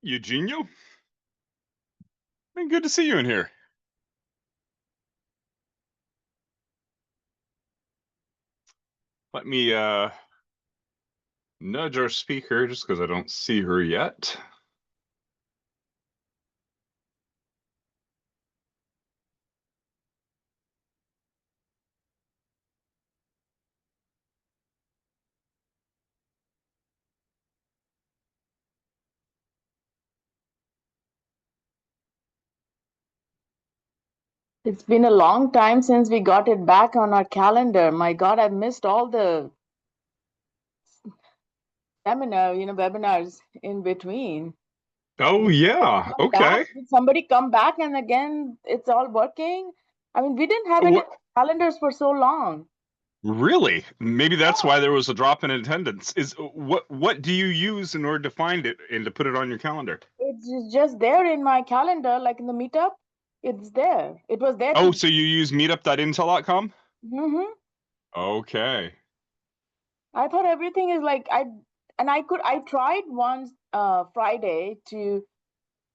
Eugenio, man, good to see you in here. Let me nudge our speaker just because I don't see her yet. It's been a long time since we got it back on our calendar. My God, I've missed all the webinars in between. Oh Did somebody yeah, come back? okay. Did somebody come back and again it's all working? I mean, we didn't have it in What our calendars for so long. really? Maybe that's Yeah. why there was a drop in attendance. Is what do you use in order to find it and to put it on your calendar? It's just there in my calendar, like in the meetup. It's there. It was there Oh, to. so you use meetup.intel.com? Hmm. Okay. I thought everything is like I tried once Friday to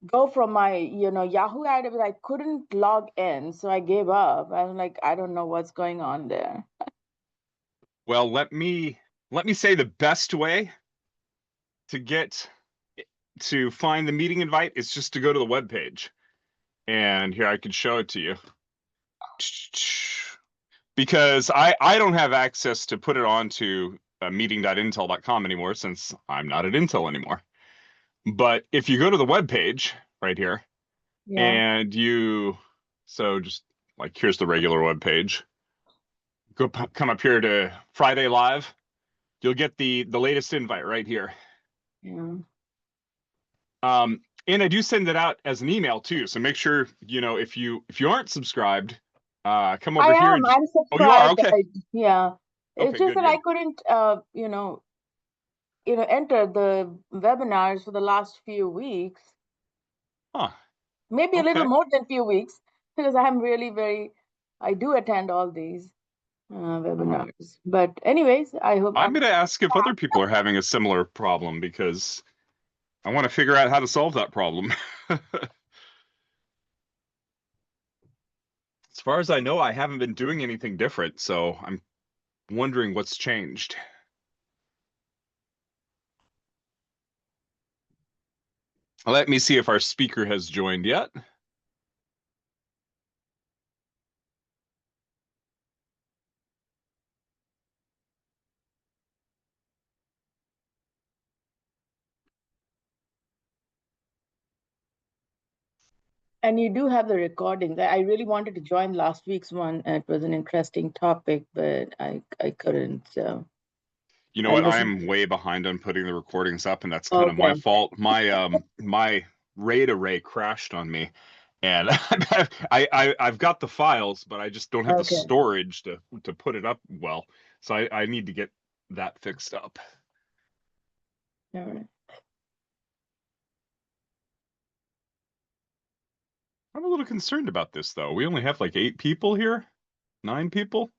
go from my Yahoo ad, but I couldn't log in, so I gave up. I'm like, I don't know what's going on there. Well, let me say the best way to get to find the meeting invite is just to go to the web page. And here I can show it to you. Because I don't have access to put it onto meeting.intel.com anymore since I'm not at Intel anymore. But if you go to the web page right here Yeah. and so just like here's the regular web page. Come up here to Friday Live. You'll get the latest invite right here. Yeah. And I do send it out as an email too. So make sure if you aren't subscribed, come I over here am. and I'm oh, you are subscribed. okay. Yeah. It's Okay, just good, that I good. couldn't, enter the webinars for the last few weeks. Huh. Maybe a little Okay. more than few weeks because I'm really I do attend all these webinars. But anyways, I hope I'm I'm. going to ask if other people are having a similar problem because I want to figure out how to solve that problem. As far as I know, I haven't been doing anything different, so I'm wondering what's changed. Let me see if our speaker has joined yet. And you do have the recordings. I really wanted to join last week's one. It was an interesting topic, but I couldn't. So You know I what? I listened. am way behind on putting the recordings up, and that's kind of my Okay. fault. My RAID array crashed on me, and I've got the files, but I just don't have the Okay. storage to put it up well. So I need to get that fixed up. All right. I'm a little concerned about this though. We only have like 8 people here, 9 people.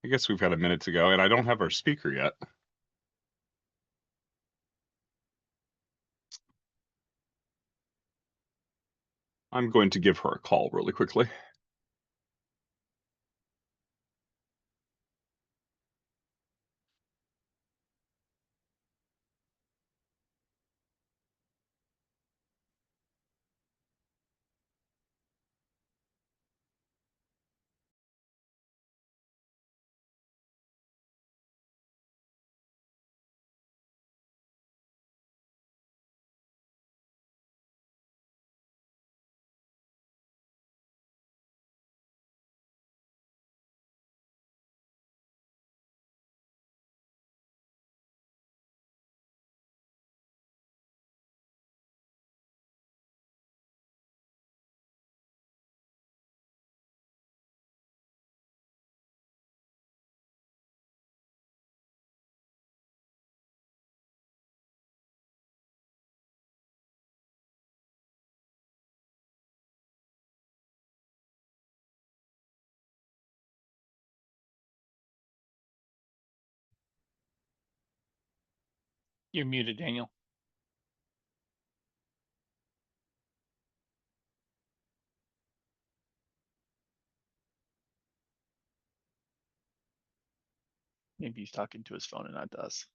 I guess we've got a minute to go, and I don't have our speaker yet. I'm going to give her a call really quickly. You're muted, Daniel. Maybe he's talking to his phone and not to us.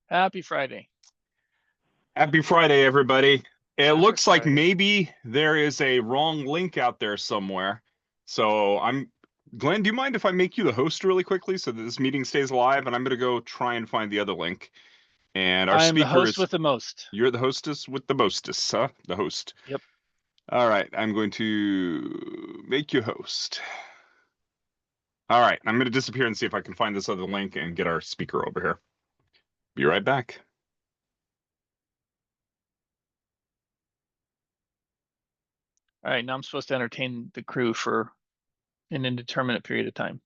Happy Friday. Happy Friday, everybody. It Happy looks like Friday. maybe there is a wrong link out there somewhere. So Glenn, do you mind if I make you the host really quickly so that this meeting stays alive? And I'm going to go try and find the other link. And our I am the speaker host is, with the most. you're the hostess with the mostest, huh? The host. Yep. All right, I'm going to make you host. All right, I'm going to disappear and see if I can find this other link and get our speaker over here. Be right back. All right, now I'm supposed to entertain the crew for an indeterminate period of time.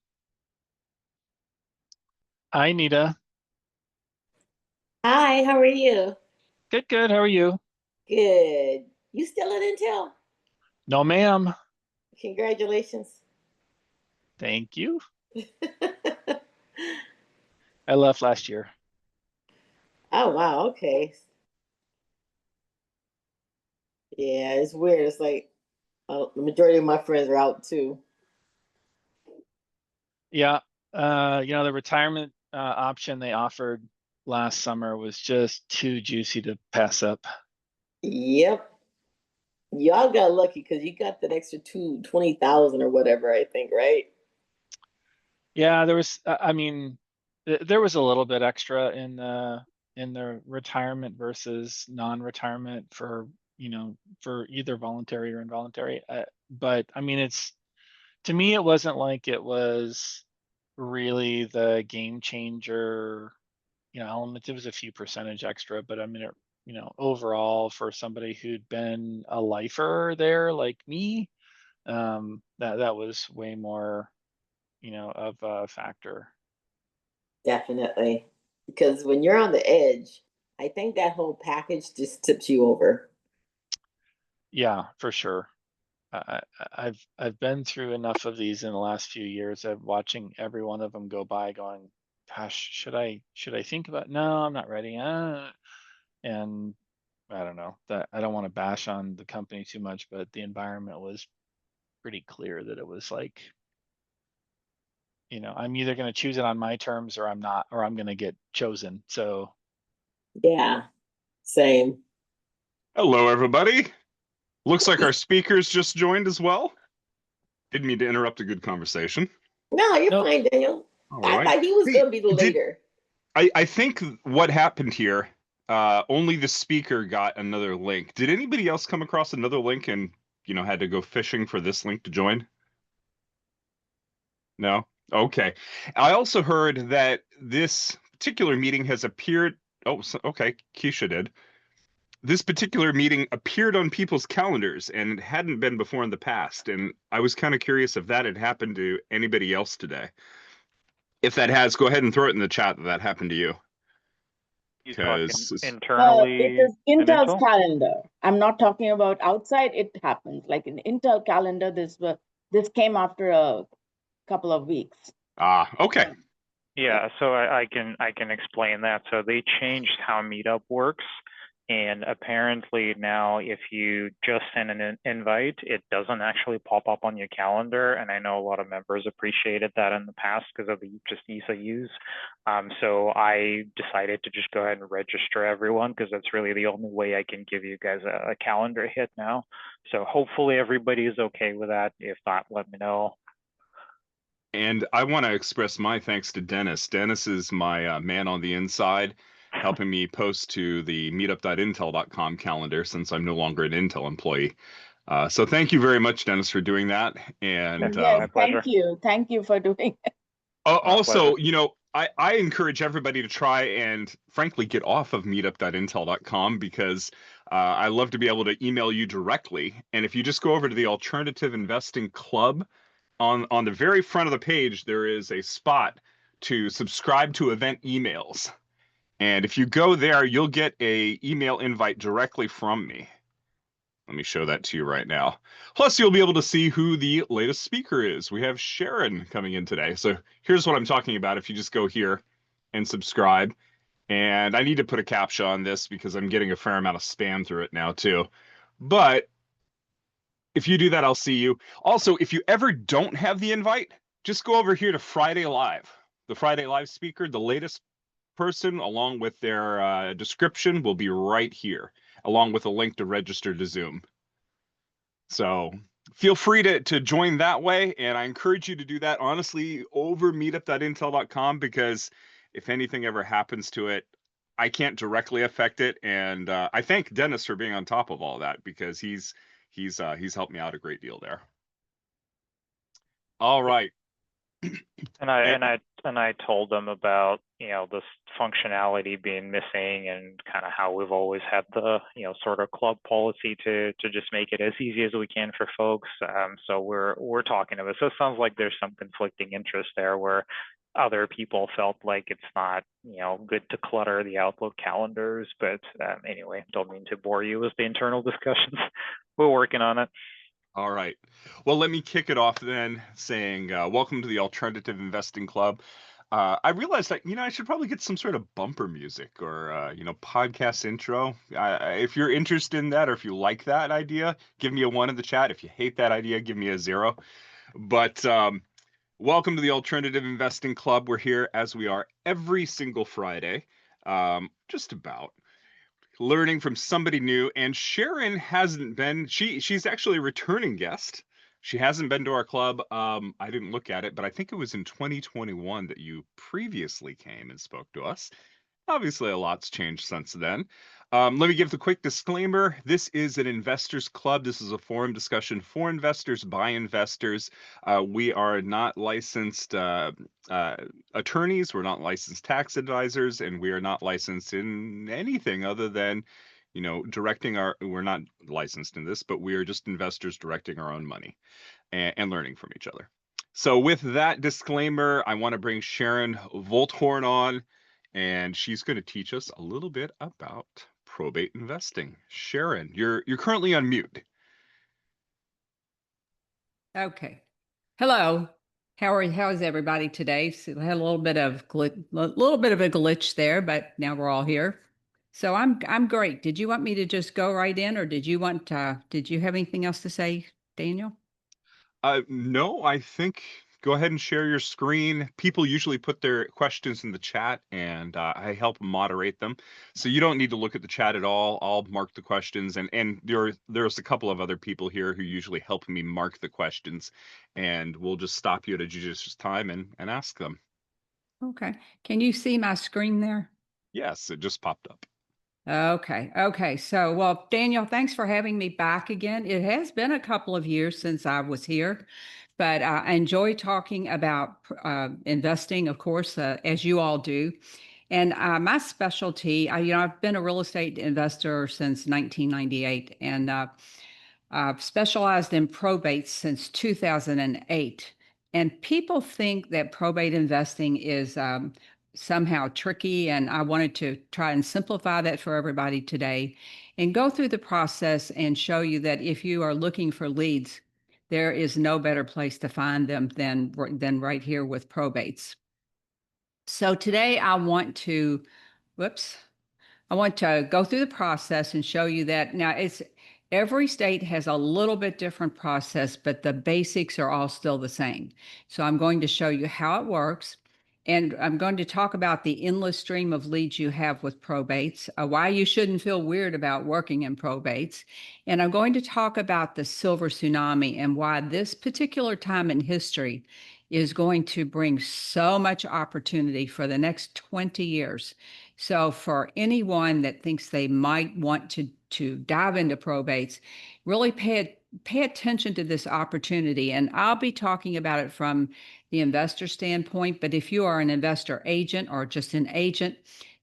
Hi, Nita. Hi, how are you? Good, good. How are you? Good. You still at Intel? No, ma'am. Congratulations. Thank you. I left last year. Oh, wow. Okay. Yeah, it's weird. It's like the majority of my friends are out too. Yeah. The retirement option they offered last summer was just too juicy to pass up. Yep. Y'all got lucky because you got that extra 20,000 or whatever, I think, right? Yeah, there was, there was a little bit extra in the retirement versus non-retirement for, for either voluntary or involuntary. But I mean, to me, it wasn't like it was really the game changer, element. It was a few percentage extra, but I mean, overall for somebody who'd been a lifer there like me, that was way more, of a factor. Definitely. Because when you're on the edge, I think that whole package just tips you over. Yeah, for sure. I've been through enough of these in the last few years of watching every one of them go by going, gosh, should I think about, no, I'm not ready. And I don't know, that I don't want to bash on the company too much, but the environment was pretty clear that it was like, I'm either going to choose it on my terms or I'm not, or I'm going to get chosen. So Yeah, same. Hello, everybody. Looks like our speakers just joined as well. Didn't mean to interrupt a good conversation. No, you're nope. fine, Daniel. All I right. thought he was Hey, going to be the leader. I think what happened here, only the speaker got another link. Did anybody else come across another link and, had to go fishing for this link to join? No? Okay. I also heard that this particular meeting has appeared. Oh, okay. Keisha did. This particular meeting appeared on people's calendars and it hadn't been before in the past. And I was kind of curious if that had happened to anybody else today. If that has, go ahead and throw it in the chat that happened to you. You talking Because It internally is in Intel's Intel? calendar. I'm not talking about outside. It happens like in Intel calendar. This came after a couple of weeks. okay. Yeah, so I can explain that. So they changed how Meetup works, and apparently now if you just send an invite, it doesn't actually pop up on your calendar. And I know a lot of members appreciated that in the past because of the just ease of use. So I decided to just go ahead and register everyone because that's really the only way I can give you guys a calendar hit now. So hopefully everybody is okay with that. If not, let me know. And I want to express my thanks to Dennis. Dennis is my man on the inside, helping me post to the meetup.intel.com calendar since I'm no longer an Intel employee. So thank you very much, Dennis, for doing that. And Yes, My pleasure. thank you for doing it. also, pleasure. I encourage everybody to try and frankly get off of meetup.intel.com because I love to be able to email you directly. And if you just go over to the Alternative Investing Club, on the very front of the page, there is a spot to subscribe to event emails. And if you go there, you'll get a email invite directly from me. Let me show that to you right now. Plus, you'll be able to see who the latest speaker is. We have Sharon coming in today. So here's what I'm talking about. If you just go here and subscribe, and I need to put a captcha on this because I'm getting a fair amount of spam through it now too. But if you do that, I'll see you. Also, if you ever don't have the invite, just go over here to Friday Live. The Friday Live speaker, the latest person, along with their description, will be right here, along with a link to register to Zoom. So feel free to join that way, and I encourage you to do that, honestly, over meetup.intel.com, because if anything ever happens to it, I can't directly affect it, and I thank Dennis for being on top of all that, because he's helped me out a great deal there. All right. And I told them about, this functionality being missing, and kind of how we've always had the, sort of club policy to just make it as easy as we can for folks. So we're talking about it. So it sounds like there's some conflicting interest there, where other people felt like it's not, good to clutter the Outlook calendars. But anyway, don't mean to bore you with the internal discussions. We're working on it. All right. Well, let me kick it off then, saying welcome to the Alternative Investing Club. I realized that, I should probably get some sort of bumper music or, podcast intro. If you're interested in that, or if you like that idea, give me a 1 in the chat. If you hate that idea, give me a 0. But welcome to the Alternative Investing Club. We're here, as we are every single Friday, just about, learning from somebody new. And Sharon hasn't been, she's actually a returning guest. She hasn't been to our club. I didn't look at it, but I think it was in 2021 that you previously came and spoke to us. Obviously, a lot's changed since then. Let me give the quick disclaimer. This is an investors club. This is a forum discussion for investors by investors. We are not licensed attorneys. We're not licensed tax advisors, and we are not licensed in anything other than, we're not licensed in this, but we are just investors directing our own money and learning from each other. So with that disclaimer, I want to bring Sharon Vornholt on, and she's going to teach us a little bit about probate investing. Sharon, you're currently on mute. Okay. Hello. How is everybody today? So I had a little bit of a glitch there, but now we're all here. So I'm great. Did you want me to just go right in, or did you have anything else to say, Daniel? No, I think go ahead and share your screen. People usually put their questions in the chat, and I help moderate them. So you don't need to look at the chat at all. I'll mark the questions, and there's a couple of other people here who usually help me mark the questions, and we'll just stop you at a judicious time and ask them. Okay. Can you see my screen there? Yes, it just popped up. Okay. So, well, Daniel, thanks for having me back again. It has been a couple of years since I was here, but I enjoy talking about investing, of course, as you all do. And my specialty, I've been a real estate investor since 1998, and I've specialized in probate since 2008. And people think that probate investing is somehow tricky, and I wanted to try and simplify that for everybody today and go through the process and show you that if you are looking for leads, there is no better place to find them than right here with probates. So today I want to go through the process and show you that now every state has a little bit different process, but the basics are all still the same. So I'm going to show you how it works. And I'm going to talk about the endless stream of leads you have with probates, why you shouldn't feel weird about working in probates. And I'm going to talk about the silver tsunami and why this particular time in history is going to bring so much opportunity for the next 20 years. So for anyone that thinks they might want to dive into probates, really pay attention to this opportunity. And I'll be talking about it from the investor standpoint, but if you are an investor agent or just an agent,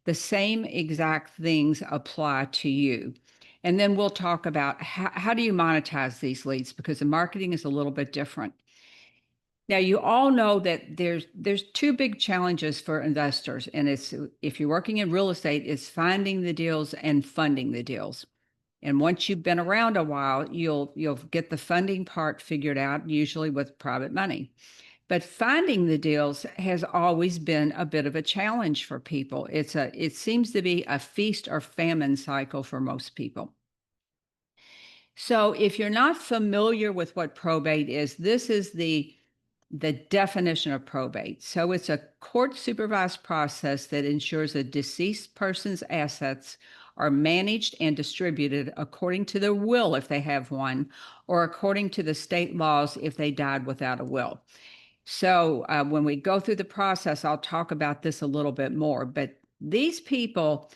the same exact things apply to you. And then we'll talk about how do you monetize these leads, because the marketing is a little bit different. Now, you all know that there's two big challenges for investors, and it's, if you're working in real estate, it's finding the deals and funding the deals. And once you've been around a while, you'll get the funding part figured out, usually with private money. But finding the deals has always been a bit of a challenge for people. It seems to be a feast or famine cycle for most people. So if you're not familiar with what probate is, this is the definition of probate. So it's a court supervised process that ensures a deceased person's assets are managed and distributed according to their will if they have one, or according to the state laws if they died without a will. So when we go through the process, I'll talk about this a little bit more. But these people,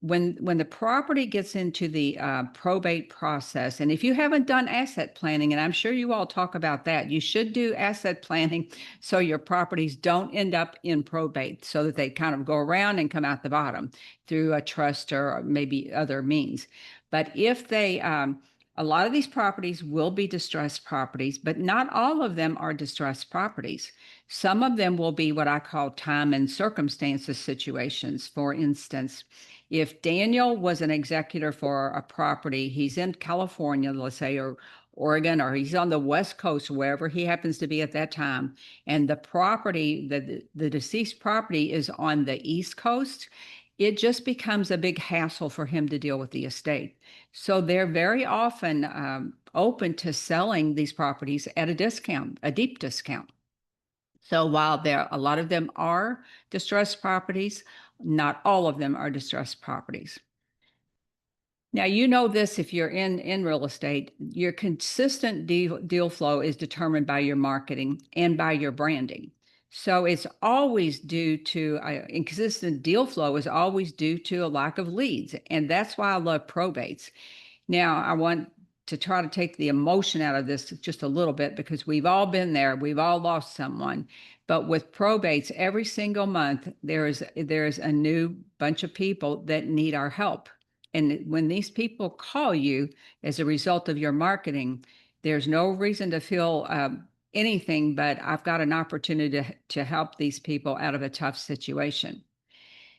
when the property gets into the probate process, and if you haven't done asset planning, and I'm sure you all talk about that, you should do asset planning so your properties don't end up in probate, so that they kind of go around and come out the bottom through a trust or maybe other means. But if they, a lot of these properties will be distressed properties, but not all of them are distressed properties. Some of them will be what I call time and circumstances situations. For instance, if Daniel was an executor for a property, he's in California, let's say, or Oregon, or he's on the West Coast, wherever he happens to be at that time, and the property, the deceased property is on the East Coast, it just becomes a big hassle for him to deal with the estate. So they're very often open to selling these properties at a discount, a deep discount. So while a lot of them are distressed properties, not all of them are distressed properties. Now, you know this if you're in real estate, your consistent deal flow is determined by your marketing and by your branding. So it's always due to, inconsistent deal flow is always due to a lack of leads. And that's why I love probates. Now, I want to try to take the emotion out of this just a little bit, because we've all been there. We've all lost someone. But with probates, every single month, there is a new bunch of people that need our help. And when these people call you as a result of your marketing, there's no reason to feel anything but I've got an opportunity to help these people out of a tough situation.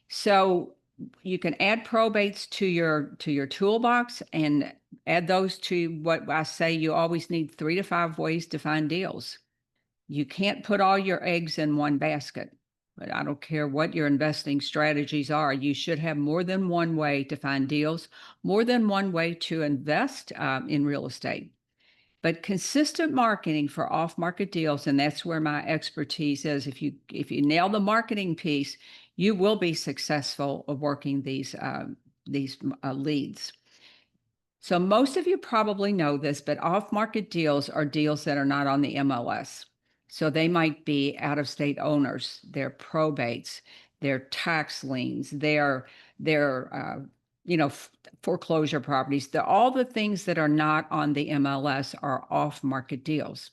So you can add probates to your toolbox and add those to what I say. You always need 3 to 5 ways to find deals. You can't put all your eggs in one basket, but I don't care what your investing strategies are. You should have more than one way to find deals, more than one way to invest in real estate. But consistent marketing for off-market deals, and that's where my expertise is. If you nail the marketing piece, you will be successful of working these leads. So most of you probably know this, but off-market deals are deals that are not on the MLS. So they might be out-of-state owners, they're probates, they're tax liens, they're foreclosure properties. All the things that are not on the MLS are off-market deals.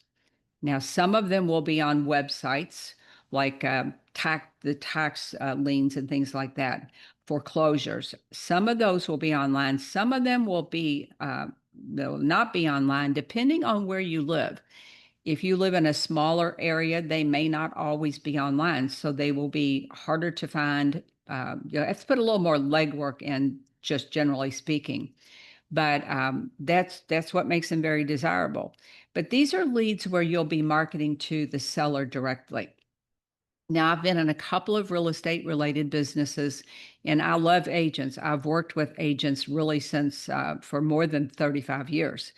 Now, some of them will be on websites like the tax liens and things like that, foreclosures. Some of those will be online. Some of them will not be online, depending on where you live. If you live in a smaller area, they may not always be online, so they will be harder to find. You have to put a little more legwork in, just generally speaking. But that's what makes them very desirable. But these are leads where you'll be marketing to the seller directly. Now, I've been in a couple of real estate related businesses, and I love agents. I've worked with agents really since for more than 35 years.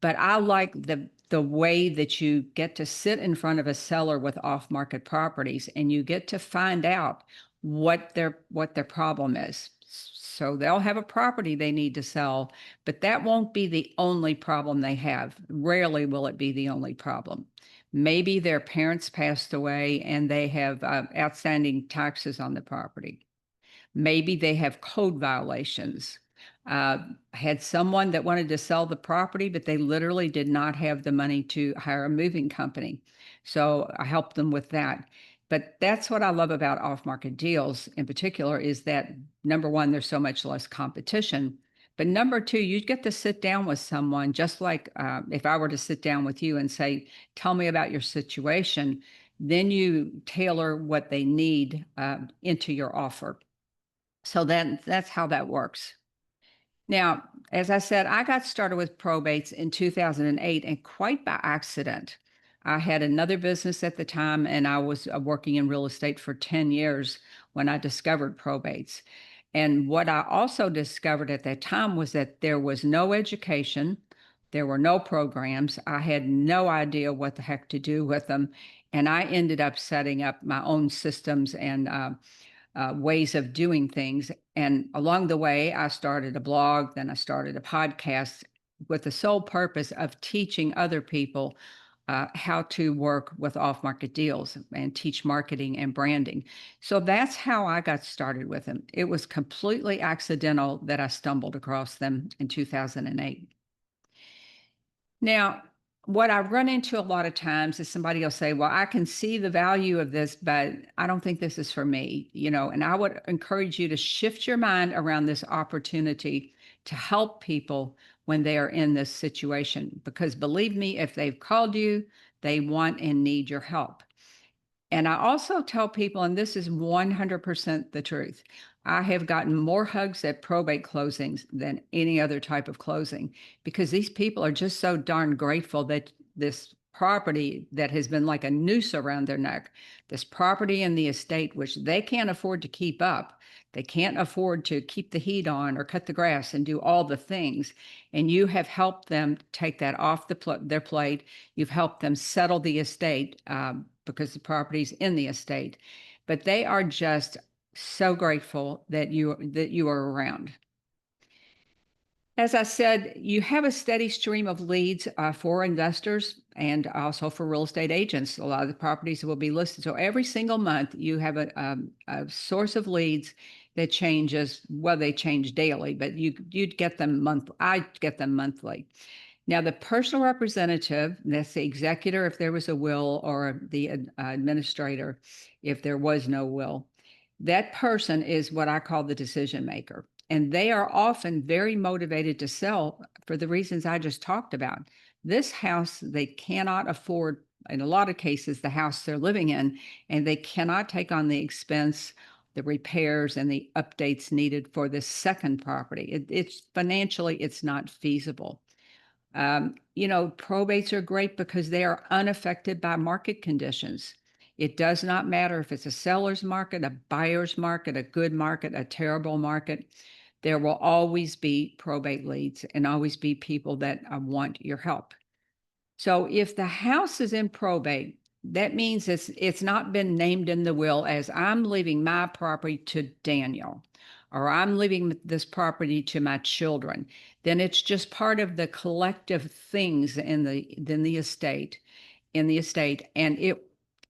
But I like the way that you get to sit in front of a seller with off-market properties, and you get to find out what their problem is. So they'll have a property they need to sell, but that won't be the only problem they have. Rarely will it be the only problem. Maybe their parents passed away and they have outstanding taxes on the property. Maybe they have code violations. Had someone that wanted to sell the property, but they literally did not have the money to hire a moving company. So I helped them with that. But that's what I love about off-market deals in particular, is that, number one, there's so much less competition. But number two, you get to sit down with someone, just like if I were to sit down with you and say, tell me about your situation, then you tailor what they need into your offer. So that's how that works. Now, as I said, I got started with probates in 2008, and quite by accident. I had another business at the time, and I was working in real estate for 10 years when I discovered probates. And what I also discovered at that time was that there was no education, There were no programs. I had no idea what the heck to do with them. And I ended up setting up my own systems and ways of doing things. And along the way, I started a blog, then I started a podcast with the sole purpose of teaching other people how to work with off-market deals and teach marketing and branding. So that's how I got started with them. It was completely accidental that I stumbled across them in 2008. Now, what I run into a lot of times is somebody will say, well, I can see the value of this, but I don't think this is for me, and I would encourage you to shift your mind around this opportunity to help people when they are in this situation, because believe me, if they've called you, they want and need your help. And I also tell people, and this is 100% the truth, I have gotten more hugs at probate closings than any other type of closing, because these people are just so darn grateful that this property that has been like a noose around their neck, this property in the estate, which they can't afford to keep up. They can't afford to keep the heat on or cut the grass and do all the things. And you have helped them take that off their plate. You've helped them settle the estate because the property's in the estate. But they are just so grateful that you are around. As I said, you have a steady stream of leads for investors and also for real estate agents. A lot of the properties will be listed. So every single month you have a source of leads that changes. Well, they change daily, but you'd get them I get them monthly. Now, the personal representative, that's the executor if there was a will, or the administrator if there was no will, that person is what I call the decision maker. And they are often very motivated to sell for the reasons I just talked about. This house, they cannot afford, in a lot of cases, the house they're living in, and they cannot take on the expense, the repairs, and the updates needed for this second property. It's financially, it's not feasible. Probates are great because they are unaffected by market conditions. It does not matter if it's a seller's market, a buyer's market, a good market, a terrible market. There will always be probate leads and always be people that want your help. So if the house is in probate, that means it's not been named in the will as I'm leaving my property to Daniel, or I'm leaving this property to my children. Then it's just part of the collective things in the estate, and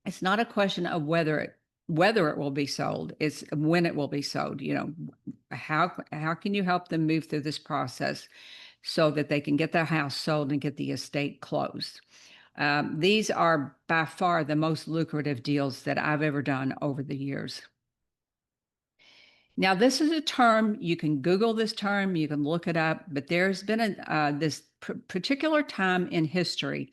it's not a question of whether it will be sold. It's when it will be sold. How can you help them move through this process so that they can get their house sold and get the estate closed? These are by far the most lucrative deals that I've ever done over the years. Now, this is a term, you can Google this term, you can look it up, but there's been this particular time in history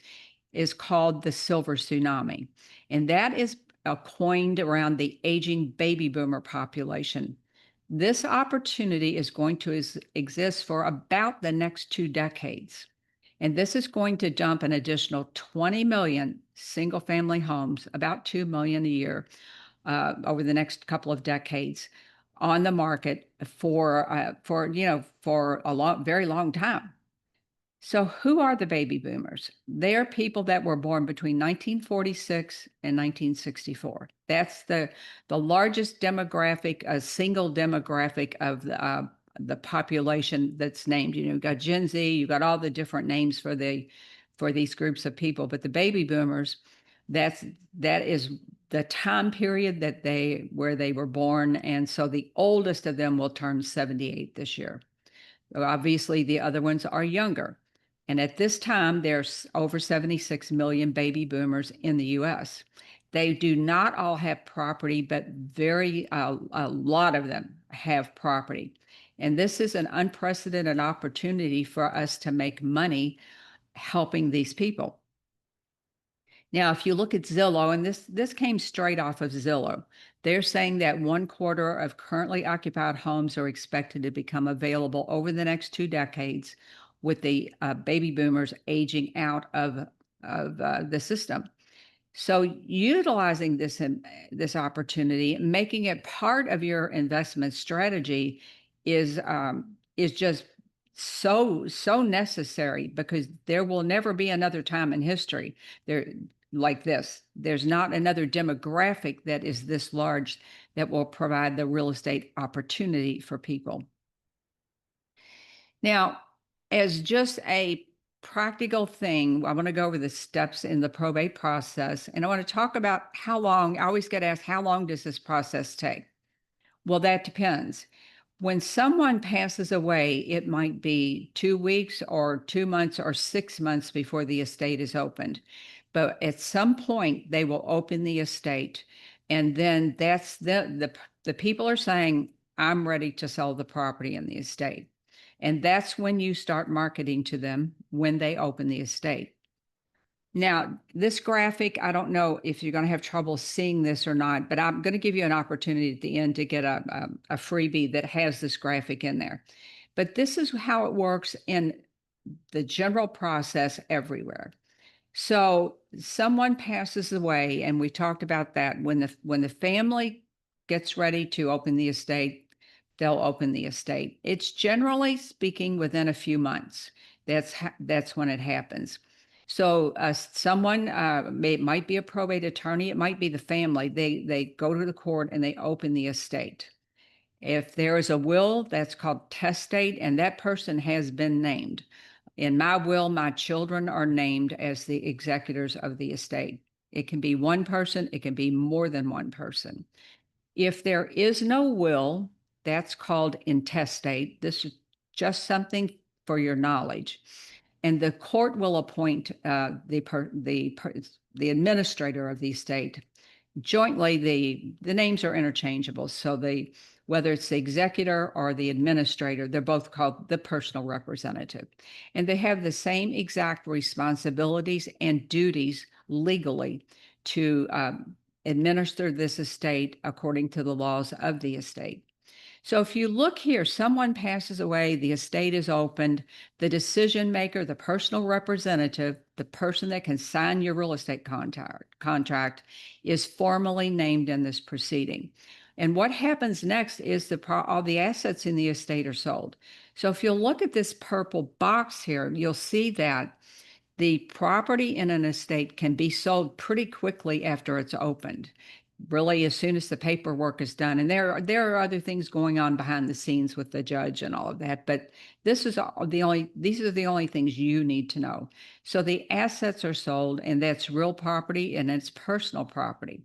is called the silver tsunami. And that is coined around the aging baby boomer population. This opportunity is going to exist for about the next 2 decades. And this is going to dump an additional 20 million single family homes, about 2 million a year, over the next couple of decades on the market for a very long time. So who are the baby boomers? They are people that were born between 1946 and 1964. That's the largest demographic, a single demographic of the population that's named. You've got Gen Z, you've got all the different names for these groups of people, but the baby boomers, that is the time period where they were born. And so the oldest of them will turn 78 this year. Obviously, the other ones are younger. And at this time, there's over 76 million baby boomers in the U.S. They do not all have property, but a lot of them have property. And this is an unprecedented opportunity for us to make money helping these people. Now, if you look at Zillow, and this came straight off of Zillow, they're saying that 1/4 of currently occupied homes are expected to become available over the next 2 decades, with the baby boomers aging out of the system. So utilizing this opportunity, making it part of your investment strategy is just so necessary, because there will never be another time in history there like this. There's not another demographic that is this large that will provide the real estate opportunity for people. Now, as just a practical thing, I want to go over the steps in the probate process, and I want to talk about how long. I always get asked, how long does this process take? Well, that depends. When someone passes away, it might be 2 weeks or 2 months or 6 months before the estate is opened. But at some point, they will open the estate. And then that's the people are saying, I'm ready to sell the property in the estate. And that's when you start marketing to them, when they open the estate. Now, this graphic, I don't know if you're going to have trouble seeing this or not, but I'm going to give you an opportunity at the end to get a freebie that has this graphic in there. But this is how it works in the general process everywhere. So someone passes away, and we talked about that. When the family gets ready to open the estate, they'll open the estate. It's generally speaking within a few months. That's when it happens. So someone might be a probate attorney. It might be the family. They go to the court and they open the estate. If there is a will, that's called testate, and that person has been named. In my will, my children are named as the executors of the estate. It can be one person. It can be more than one person. If there is no will, that's called intestate. This is just something for your knowledge. And the court will appoint the administrator of the estate. Jointly, the names are interchangeable. So whether it's the executor or the administrator, they're both called the personal representative. And they have the same exact responsibilities and duties legally to administer this estate according to the laws of the estate. So if you look here, someone passes away, the estate is opened, the decision maker, the personal representative, the person that can sign your real estate contract is formally named in this proceeding. And what happens next is all the assets in the estate are sold. So if you'll look at this purple box here, you'll see that the property in an estate can be sold pretty quickly after it's opened. Really, as soon as the paperwork is done. And there are other things going on behind the scenes with the judge and all of that, but these are the only things you need to know. So the assets are sold, and that's real property and it's personal property.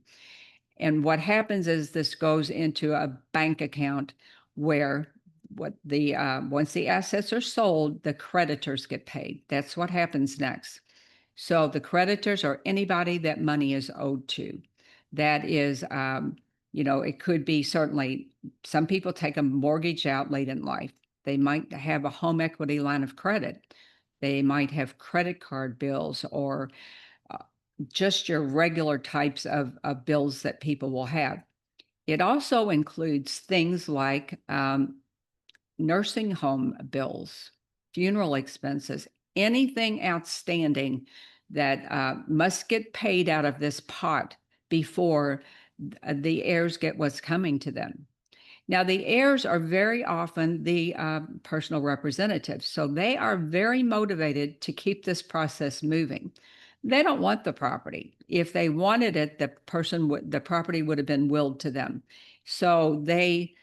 And what happens is this goes into a bank account where once the assets are sold, the creditors get paid. That's what happens next. So the creditors are anybody that money is owed to. That is, it could be certainly, some people take a mortgage out late in life. They might have a home equity line of credit. They might have credit card bills, or just your regular types of bills that people will have. It also includes things like nursing home bills, funeral expenses, anything outstanding that must get paid out of this pot before the heirs get what's coming to them. Now, the heirs are very often the personal representatives, so they are very motivated to keep this process moving. They don't want the property. If they wanted it, the property would have been willed to them. So they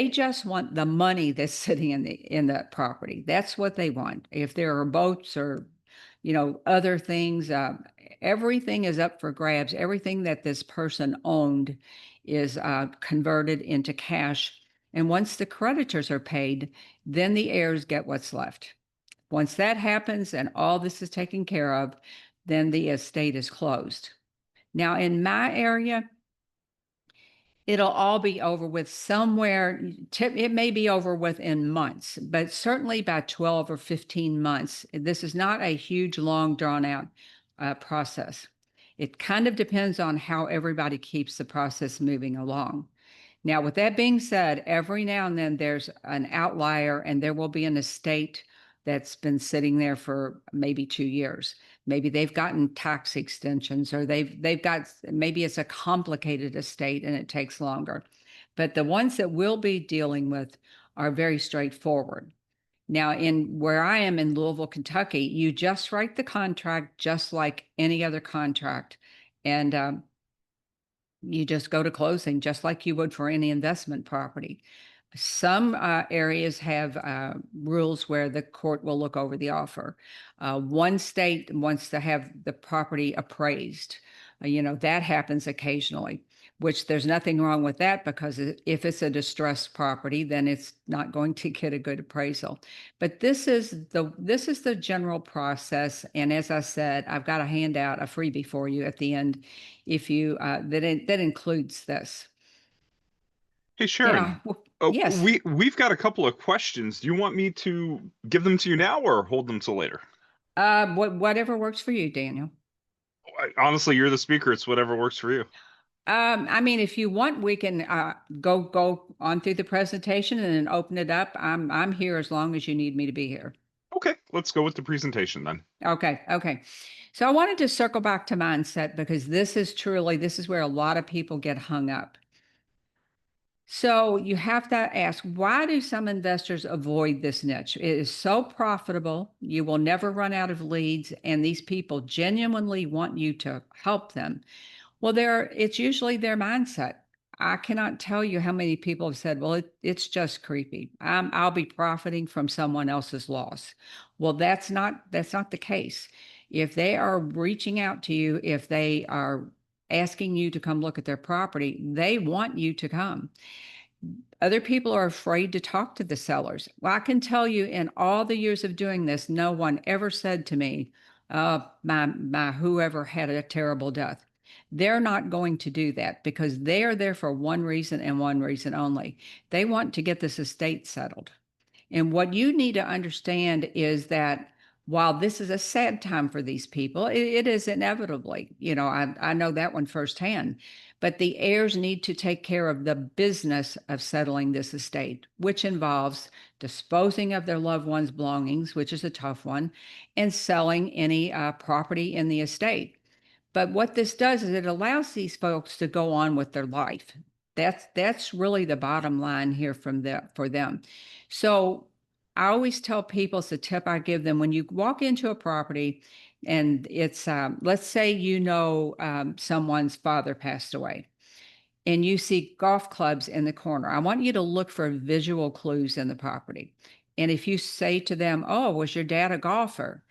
just want the money that's sitting in the property. That's what they want. If there are boats or other things, everything is up for grabs. Everything that this person owned is converted into cash. And once the creditors are paid, then the heirs get what's left. Once that happens and all this is taken care of, then the estate is closed. Now, in my area, it'll all be over with somewhere. It may be over with in months, but certainly by 12 or 15 months. This is not a huge, long, drawn out process. It kind of depends on how everybody keeps the process moving along. Now, with that being said, every now and then there's an outlier, and there will be an estate that's been sitting there for maybe 2 years. Maybe they've gotten tax extensions, or they've got, maybe it's a complicated estate and it takes longer. But the ones that we'll be dealing with are very straightforward. Now, in where I am in Louisville, Kentucky, you just write the contract just like any other contract. And you just go to closing just like you would for any investment property. Some areas have rules where the court will look over the offer. One state wants to have the property appraised. That happens occasionally, which there's nothing wrong with that, because if it's a distressed property, then it's not going to get a good appraisal. But this is the general process. And as I said, I've got a handout, a freebie for you at the end, if you that includes this. Hey, Sharon. Yeah. Oh, Yes. we've got a couple of questions. Do you want me to give them to you now or hold them till later? Whatever works for you, Daniel. Honestly, you're the speaker. It's whatever works for you. I mean, if you want, we can go on through the presentation and then open it up. I'm here as long as you need me to be here. Okay, let's go with the presentation then. Okay. So I wanted to circle back to mindset, because this is where a lot of people get hung up. So you have to ask, why do some investors avoid this niche? It is so profitable. You will never run out of leads, and these people genuinely want you to help them. Well, it's usually their mindset. I cannot tell you how many people have said, well, it's just creepy. I'll be profiting from someone else's loss. Well, that's not the case. If they are reaching out to you, if they are asking you to come look at their property, they want you to come. Other people are afraid to talk to the sellers. Well, I can tell you, in all the years of doing this, no one ever said to me, my whoever had a terrible death. They're not going to do that, because they are there for one reason and one reason only. They want to get this estate settled. And what you need to understand is that while this is a sad time for these people, it is inevitably, I know that one firsthand, but the heirs need to take care of the business of settling this estate, which involves disposing of their loved ones' belongings, which is a tough one, and selling any property in the estate. But what this does is it allows these folks to go on with their life. That's really the bottom line here for them. So I always tell people, it's a tip I give them: when you walk into a property and it's, let's say, someone's father passed away, and you see golf clubs in the corner. I want you to look for visual clues in the property. And if you say to them, oh, was your dad a golfer?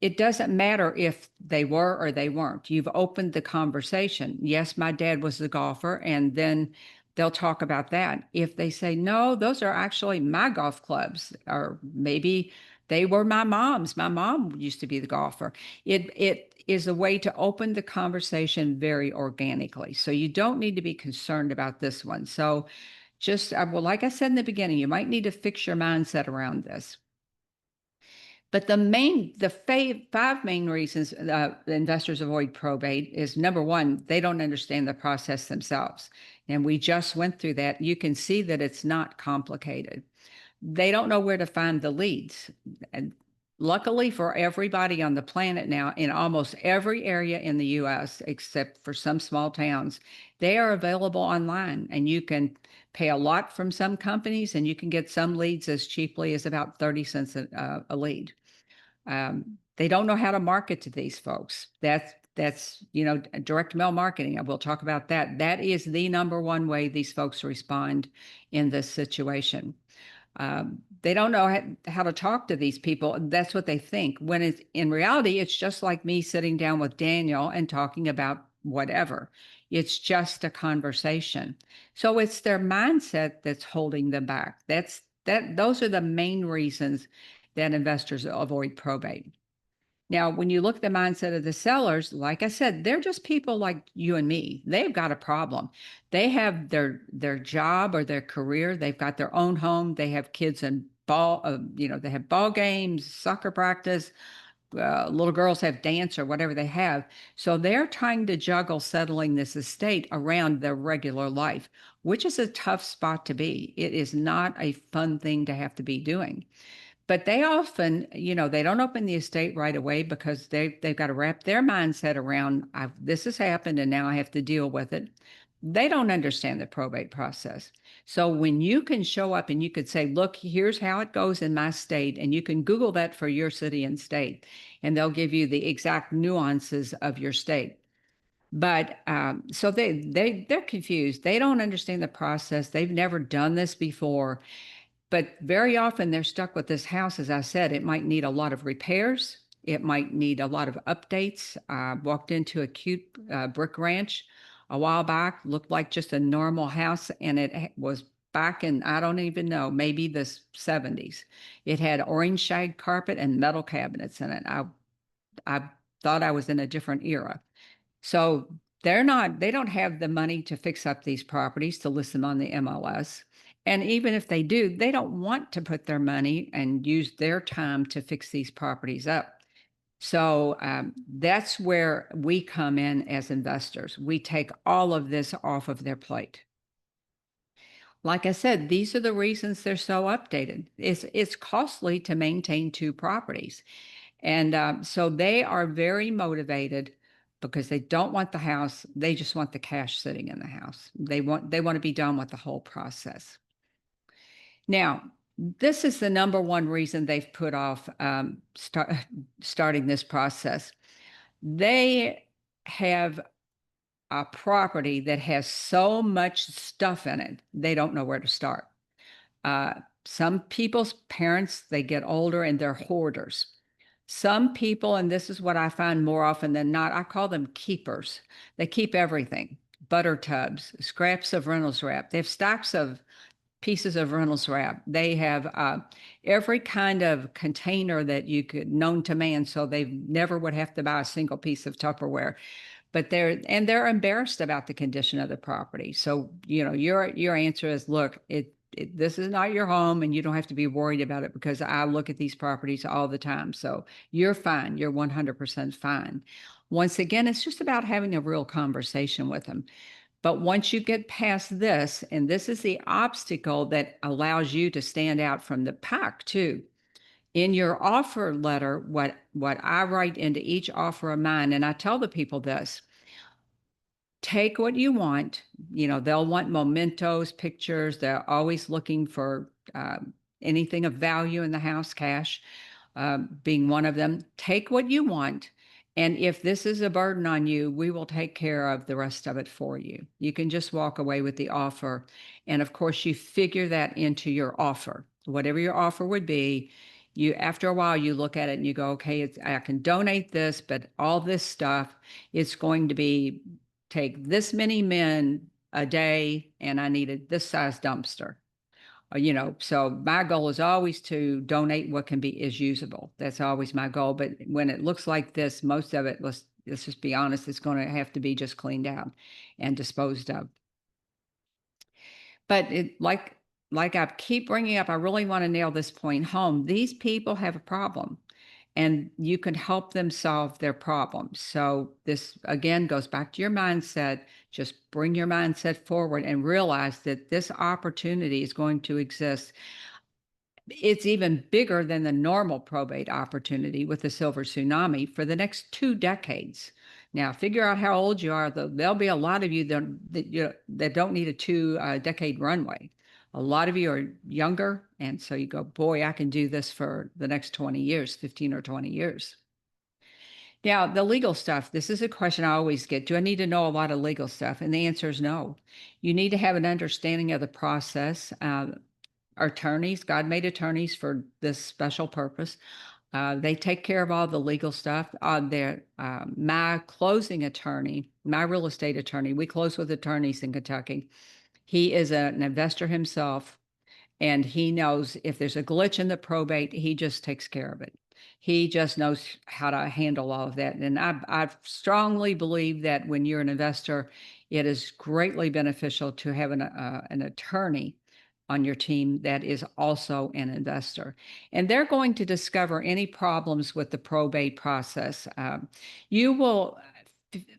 It doesn't matter if they were or they weren't. You've opened the conversation. Yes, my dad was the golfer, and then they'll talk about that. If they say, no, those are actually my golf clubs, or maybe they were my mom's. My mom used to be the golfer. It is a way to open the conversation very organically. So you don't need to be concerned about this one. So just, well, like I said in the beginning, you might need to fix your mindset around this. But the five main reasons investors avoid probate is: number one, they don't understand the process themselves. And we just went through that. You can see that it's not complicated. They don't know where to find the leads. And luckily for everybody on the planet now, in almost every area in the US, except for some small towns, they are available online, and you can pay a lot from some companies, and you can get some leads as cheaply as about 30 cents a lead. They don't know how to market to these folks. That's direct mail marketing. I will talk about that. That is the number one way these folks respond in this situation. They don't know how to talk to these people. That's what they think. When in reality, it's just like me sitting down with Daniel and talking about whatever. It's just a conversation. So it's their mindset that's holding them back. Those are the main reasons that investors avoid probate. Now, when you look at the mindset of the sellers, like I said, they're just people like you and me. They've got a problem. They have their job or their career. They've got their own home. They have kids in they have ball games, soccer practice. Little girls have dance or whatever they have. So they're trying to juggle settling this estate around their regular life, which is a tough spot to be. It is not a fun thing to have to be doing. But they often, they don't open the estate right away, because they've got to wrap their mindset around, this has happened and now I have to deal with it. they don't understand the probate process. So when you can show up and you could say, look, here's how it goes in my state, and you can Google that for your city and state, and they'll give you the exact nuances of your state. But so they're confused. They don't understand the process. They've never done this before. But very often they're stuck with this house. As I said, it might need a lot of repairs. It might need a lot of updates. I walked into a cute brick ranch a while back, looked like just a normal house, and it was back in, I don't even know, maybe the 70s. It had orange shag carpet and metal cabinets in it. I thought I was in a different era. So they don't have the money to fix up these properties to list them on the MLS. And even if they do, they don't want to put their money and use their time to fix these properties up. So that's where we come in as investors. We take all of this off of their plate. Like I said, these are the reasons they're so updated. It's costly to maintain 2 properties. And so they are very motivated because they don't want the house. They just want the cash sitting in the house. They want to be done with the whole process. Now, this is the number one reason they've put off starting this process. They have a property that has so much stuff in it, they don't know where to start. Some people's parents, they get older and they're hoarders. Some people, and this is what I find more often than not, I call them keepers. They keep everything: butter tubs, scraps of Reynolds wrap. They have stacks of pieces of Reynolds wrap. They have every kind of container that you could known to man, so they never would have to buy a single piece of Tupperware. But they're embarrassed about the condition of the property. So, you know, your answer is, look, this is not your home, and you don't have to be worried about it because I look at these properties all the time. So you're fine. You're 100% fine. Once again, it's just about having a real conversation with them. But once you get past this, and this is the obstacle that allows you to stand out from the pack too. In your offer letter, what I write into each offer of mine, and I tell the people this: take what you want. You know, they'll want mementos, pictures. They're always looking for anything of value in the house, cash being one of them. Take what you want. And if this is a burden on you, we will take care of the rest of it for you. You can just walk away with the offer. And of course, you figure that into your offer. Whatever your offer would be, after a while, you look at it and you go, okay, I can donate this, but all this stuff, it's going to be take this many men a day, and I needed this size dumpster. You know, so my goal is always to donate what is usable. That's always my goal. But when it looks like this, most of it, let's just be honest, it's going to have to be just cleaned out and disposed of. But like I keep bringing up, I really want to nail this point home. These people have a problem, and you can help them solve their problems. So this, again, goes back to your mindset. Just bring your mindset forward and realize that this opportunity is going to exist. It's even bigger than the normal probate opportunity with the silver tsunami for the next 2 decades. Now, figure out how old you are. There'll be a lot of you that don't need a 2-decade runway. A lot of you are younger, and so you go, boy, I can do this for the next 20 years, 15 or 20 years. Now, the legal stuff, this is a question I always get. Do I need to know a lot of legal stuff? And the answer is no. You need to have an understanding of the process. Attorneys, God made attorneys for this special purpose. They take care of all the legal stuff. My closing attorney, my real estate attorney, we close with attorneys in Kentucky. He is an investor himself, and he knows if there's a glitch in the probate, he just takes care of it. He just knows how to handle all of that. And I strongly believe that when you're an investor, it is greatly beneficial to have an attorney on your team that is also an investor. And they're going to discover any problems with the probate process. You will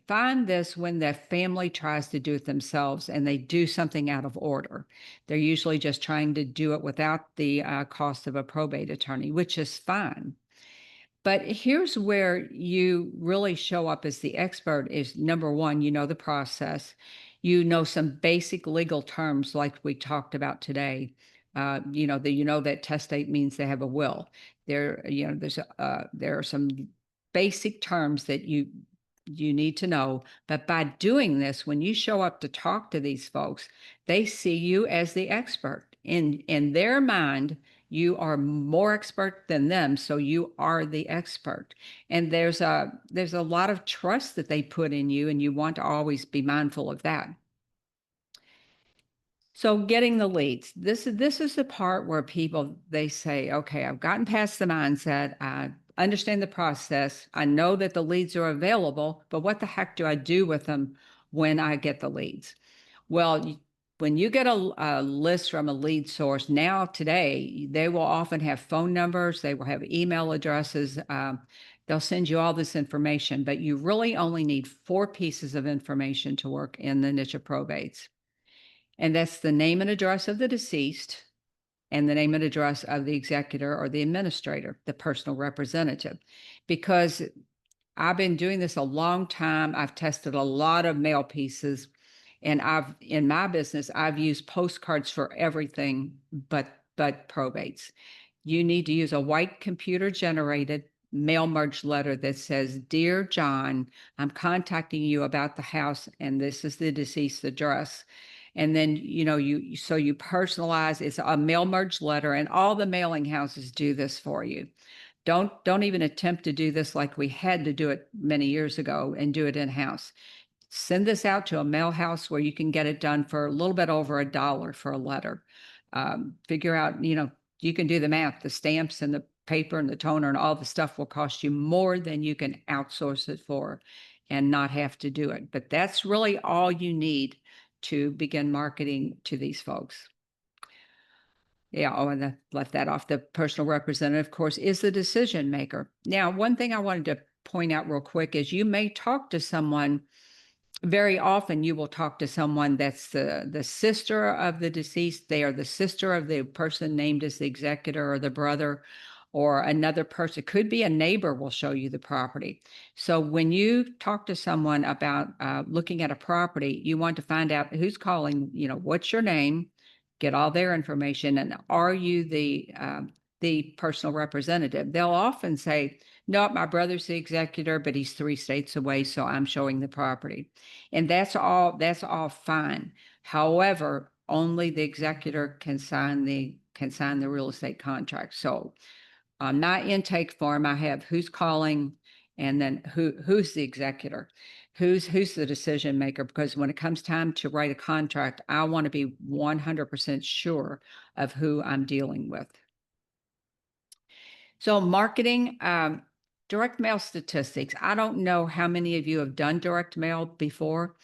find this when the family tries to do it themselves and they do something out of order. They're usually just trying to do it without the cost of a probate attorney, which is fine. But here's where you really show up as the expert is, number one, you know the process. You know some basic legal terms like we talked about today. You know that testate means they have a will. There are some basic terms that you need to know. But by doing this, when you show up to talk to these folks, they see you as the expert. In their mind, you are more expert than them, so you are the expert. And there's a lot of trust that they put in you, and you want to always be mindful of that. So getting the leads, this is the part where people, they say, okay, I've gotten past the mindset. I understand the process. I know that the leads are available, but what the heck do I do with them when I get the leads? Well, when you get a list from a lead source now today, they will often have phone numbers. They will have email addresses. They'll send you all this information, but you really only need 4 pieces of information to work in the niche of probates. And that's the name and address of the deceased and the name and address of the executor or the administrator, the personal representative. Because I've been doing this a long time. I've tested a lot of mail pieces, and in my business, I've used postcards for everything but probates. You need to use a white computer generated mail merge letter that says, "Dear John, I'm contacting you about the house, and this is the deceased address." And then, you personalize, it's a mail merge letter, and all the mailing houses do this for you. Don't even attempt to do this like we had to do it many years ago and do it in-house. Send this out to a mail house where you can get it done for a little bit over $1 for a letter. Figure out, you can do the math, the stamps and the paper and the toner and all the stuff will cost you more than you can outsource it for and not have to do it. But that's really all you need to begin marketing to these folks. Yeah, and I left that off. The personal representative, of course, is the decision maker. Now, one thing I wanted to point out real quick is you may talk to someone, very often you will talk to someone that's the sister of the deceased. They are the sister of the person named as the executor, or the brother, or another person. Could be a neighbor will show you the property. So when you talk to someone about looking at a property, you want to find out who's calling, what's your name, get all their information, and are you the personal representative? They'll often say, "No, my brother's the executor, but he's 3 states away, so I'm showing the property." And that's all fine. However, only the executor can sign the real estate contract. So on my intake form, I have who's calling, and then who's the executor, who's the decision maker, because when it comes time to write a contract, I want to be 100% sure of who I'm dealing with. So marketing, direct mail statistics. I don't know how many of you have done direct mail before.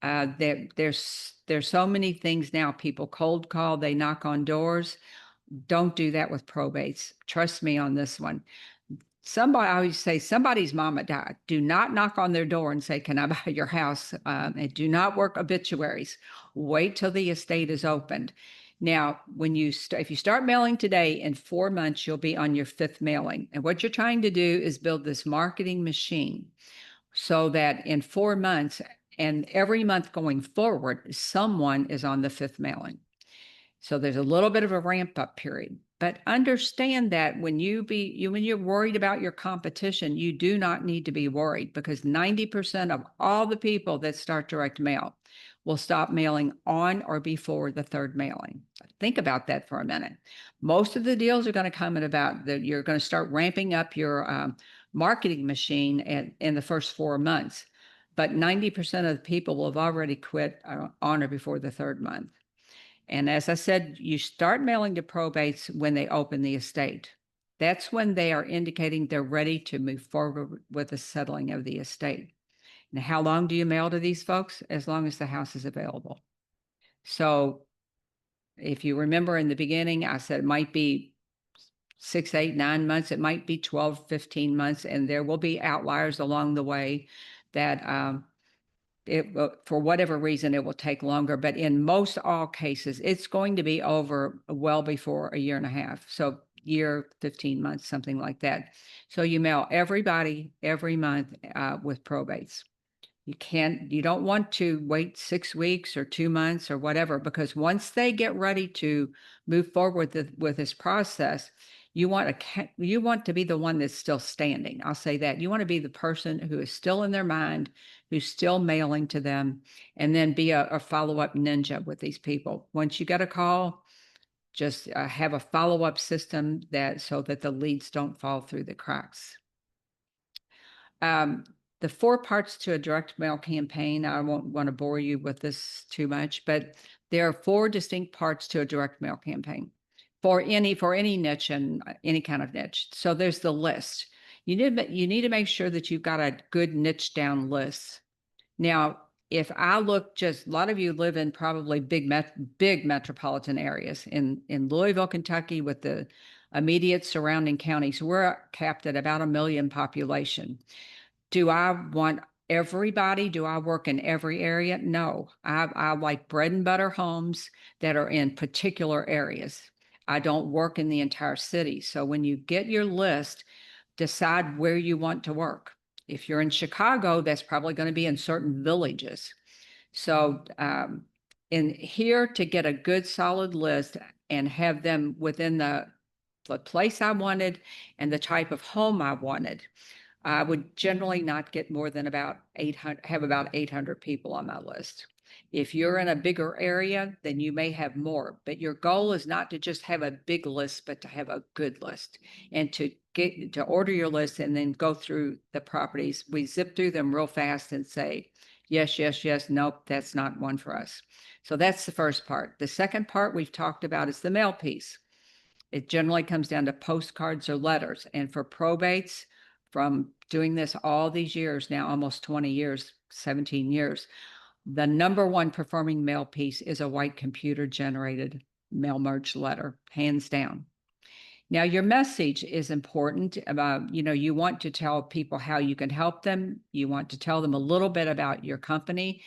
There's so many things now. People cold call, they knock on doors. Don't do that with probates. Trust me on this one. I always say, somebody's mama died. Do not knock on their door and say, "Can I buy your house?" And do not work obituaries. Wait till the estate is opened. Now, if you start mailing today, in 4 months, you'll be on your 5th mailing. And what you're trying to do is build this marketing machine so that in 4 months and every month going forward, someone is on the 5th mailing. So there's a little bit of a ramp up period, but understand that when you're worried about your competition, you do not need to be worried, because 90% of all the people that start direct mail will stop mailing on or before the 3rd mailing. Think about that for a minute. Most of the deals are going to come in about that. You're going to start ramping up your marketing machine in the first 4 months, but 90% of the people will have already quit on or before the 3rd month. And as I said, you start mailing to probates when they open the estate. That's when they are indicating they're ready to move forward with the settling of the estate. Now, how long do you mail to these folks? As long as the house is available. So if you remember in the beginning, I said it might be 6, 8, 9 months. It might be 12, 15 months. And there will be outliers along the way that for whatever reason, it will take longer, but in most all cases, it's going to be over well before a year and a half. So year, 15 months, something like that. So you mail everybody every month with probates. You don't want to wait 6 weeks or 2 months or whatever, because once they get ready to move forward with this process, you want to be the one that's still standing. I'll say that. You want to be the person who is still in their mind, who's still mailing to them, and then be a follow-up ninja with these people. Once you get a call, just have a follow-up system so that the leads don't fall through the cracks. The 4 parts to a direct mail campaign, I won't want to bore you with this too much, but there are 4 distinct parts to a direct mail campaign for any niche and any kind of niche. So there's the list. You need to make sure that you've got a good niche down list. Now, if I look, just a lot of you live in probably big metropolitan areas in Louisville, Kentucky, with the immediate surrounding counties. We're capped at about 1 million population. Do I want everybody? Do I work in every area? No, I like bread and butter homes that are in particular areas. I don't work in the entire city. So when you get your list, decide where you want to work. If you're in Chicago, that's probably going to be in certain villages. So in here, to get a good solid list and have them within the place I wanted and the type of home I wanted, I would generally not get more than about 800 people on my list. If you're in a bigger area, then you may have more, but your goal is not to just have a big list, but to have a good list and to order your list and then go through the properties. We zip through them real fast and say, yes, yes, yes, nope, that's not one for us. So that's the first part. The second part we've talked about is the mail piece. It generally comes down to postcards or letters. And for probates, from doing this all these years now, almost 20 years, 17 years, the number 1 performing mail piece is a white computer generated mail merge letter, hands down. Now, your message is important. You want to tell people how you can help them. You want to tell them a little bit about your company,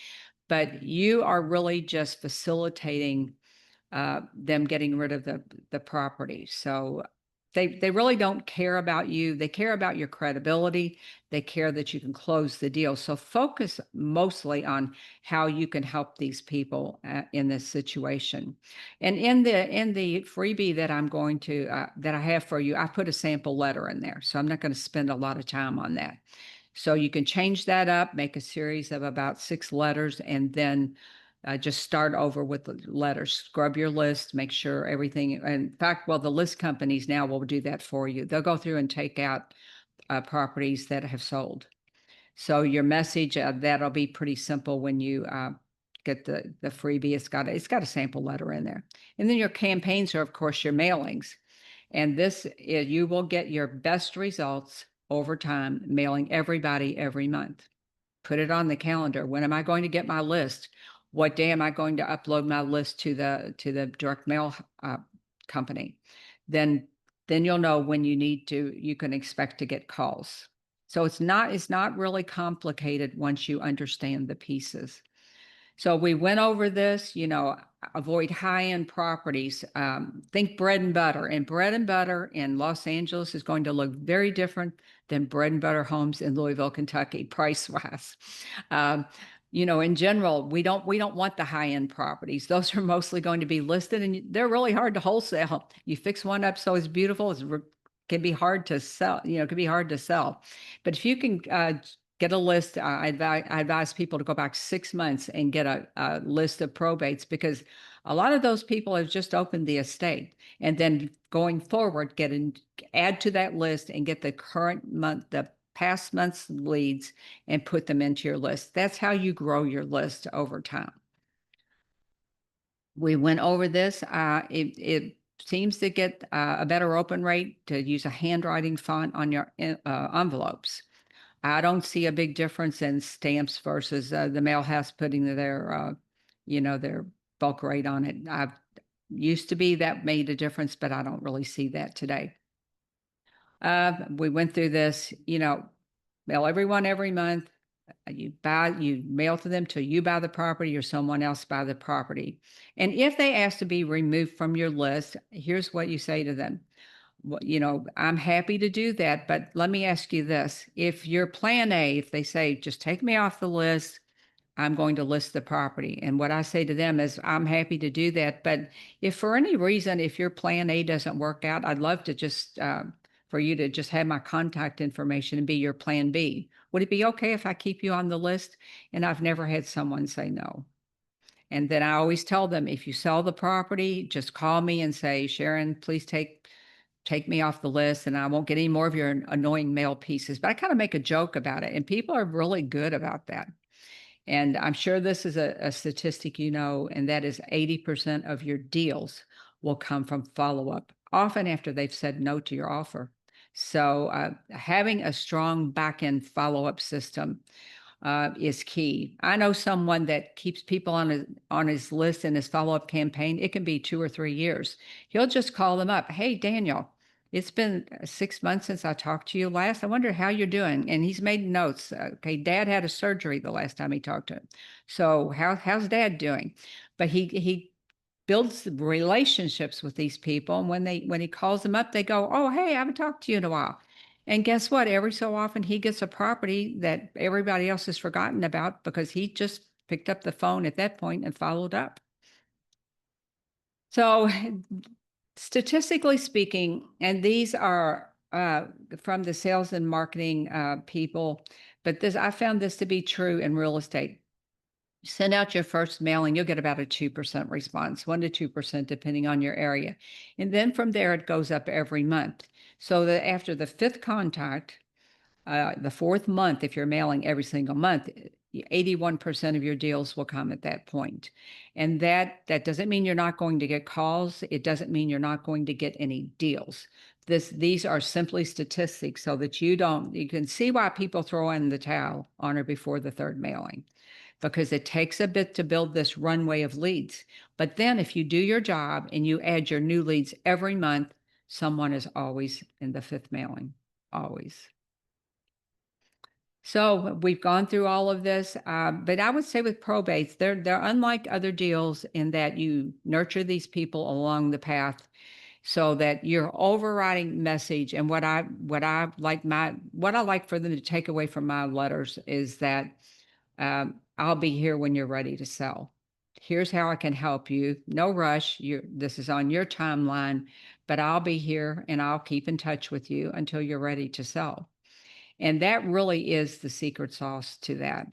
but you are really just facilitating them getting rid of the property. So they really don't care about you. They care about your credibility. They care that you can close the deal. So focus mostly on how you can help these people in this situation. And in the freebie that I'm going to that I have for you, I put a sample letter in there. So I'm not going to spend a lot of time on that. So you can change that up, make a series of about 6 letters, and then just start over with the letters. Scrub your list, make sure everything. In fact, well, the list companies now will do that for you. They'll go through and take out properties that have sold. So your message, that'll be pretty simple when you get the freebie. It's got a sample letter in there. And then your campaigns are, of course, your mailings. And you will get your best results over time mailing everybody every month. Put it on the calendar. When am I going to get my list? What day am I going to upload my list to the direct mail company? Then you'll know when you can expect to get calls. So it's not really complicated once you understand the pieces. So we went over this, avoid high-end properties. Think bread and butter. And bread and butter in Los Angeles is going to look very different than bread and butter homes in Louisville, Kentucky, price-wise. In general, we don't want the high-end properties. Those are mostly going to be listed, and they're really hard to wholesale. You fix one up so it's beautiful, can be hard to sell. It can be hard to sell. But if you can get a list, I advise people to go back 6 months and get a list of probates, because a lot of those people have just opened the estate, and then going forward, add to that list and get the current month, the past month's leads, and put them into your list. That's how you grow your list over time. We went over this. It seems to get a better open rate to use a handwriting font on your envelopes. I don't see a big difference in stamps versus the mail house putting their bulk rate on it. Used to be that made a difference, but I don't really see that today. We went through this, mail everyone every month. You mail to them till you buy the property or someone else buy the property. And if they ask to be removed from your list, here's what you say to them. you know, I'm happy to do that, but let me ask you this. If your plan A, if they say, just take me off the list, I'm going to list the property. And what I say to them is, I'm happy to do that. But if for any reason, if your plan A doesn't work out, I'd love to just, for you to just have my contact information and be your plan B. Would it be okay if I keep you on the list? And I've never had someone say no. And then I always tell them, if you sell the property, just call me and say, Sharon, please take me off the list, and I won't get any more of your annoying mail pieces. But I kind of make a joke about it, and people are really good about that. And I'm sure this is a statistic, you know, and that is 80% of your deals will come from follow-up, often after they've said no to your offer. So having a strong back-end follow-up system is key. I know someone that keeps people on his list in his follow-up campaign. It can be 2 or 3 years. He'll just call them up. Hey, Daniel, it's been 6 months since I talked to you last. I wonder how you're doing. And he's made notes. Okay, Dad had a surgery the last time he talked to him. So how's Dad doing? But he builds relationships with these people. And when he calls them up, they go, oh, hey, I haven't talked to you in a while. And guess what? Every so often he gets a property that everybody else has forgotten about because he just picked up the phone at that point and followed up. So statistically speaking, and these are from the sales and marketing people, but I found this to be true in real estate. Send out your first mailing, you'll get about a 2% response, 1 to 2%, depending on your area. And then from there, it goes up every month. So that after the 5th contact, the 4th month, if you're mailing every single month, 81% of your deals will come at that point. And that doesn't mean you're not going to get calls. It doesn't mean you're not going to get any deals. These are simply statistics so that you can see why people throw in the towel on or before the 3rd mailing, because it takes a bit to build this runway of leads. But then if you do your job and you add your new leads every month, someone is always in the 5th mailing, always. So we've gone through all of this, but I would say with probates, they're unlike other deals in that you nurture these people along the path so that your overriding message, and what I like for them to take away from my letters is that I'll be here when you're ready to sell. Here's how I can help you. No rush. This is on your timeline, but I'll be here and I'll keep in touch with you until you're ready to sell. And that really is the secret sauce to that.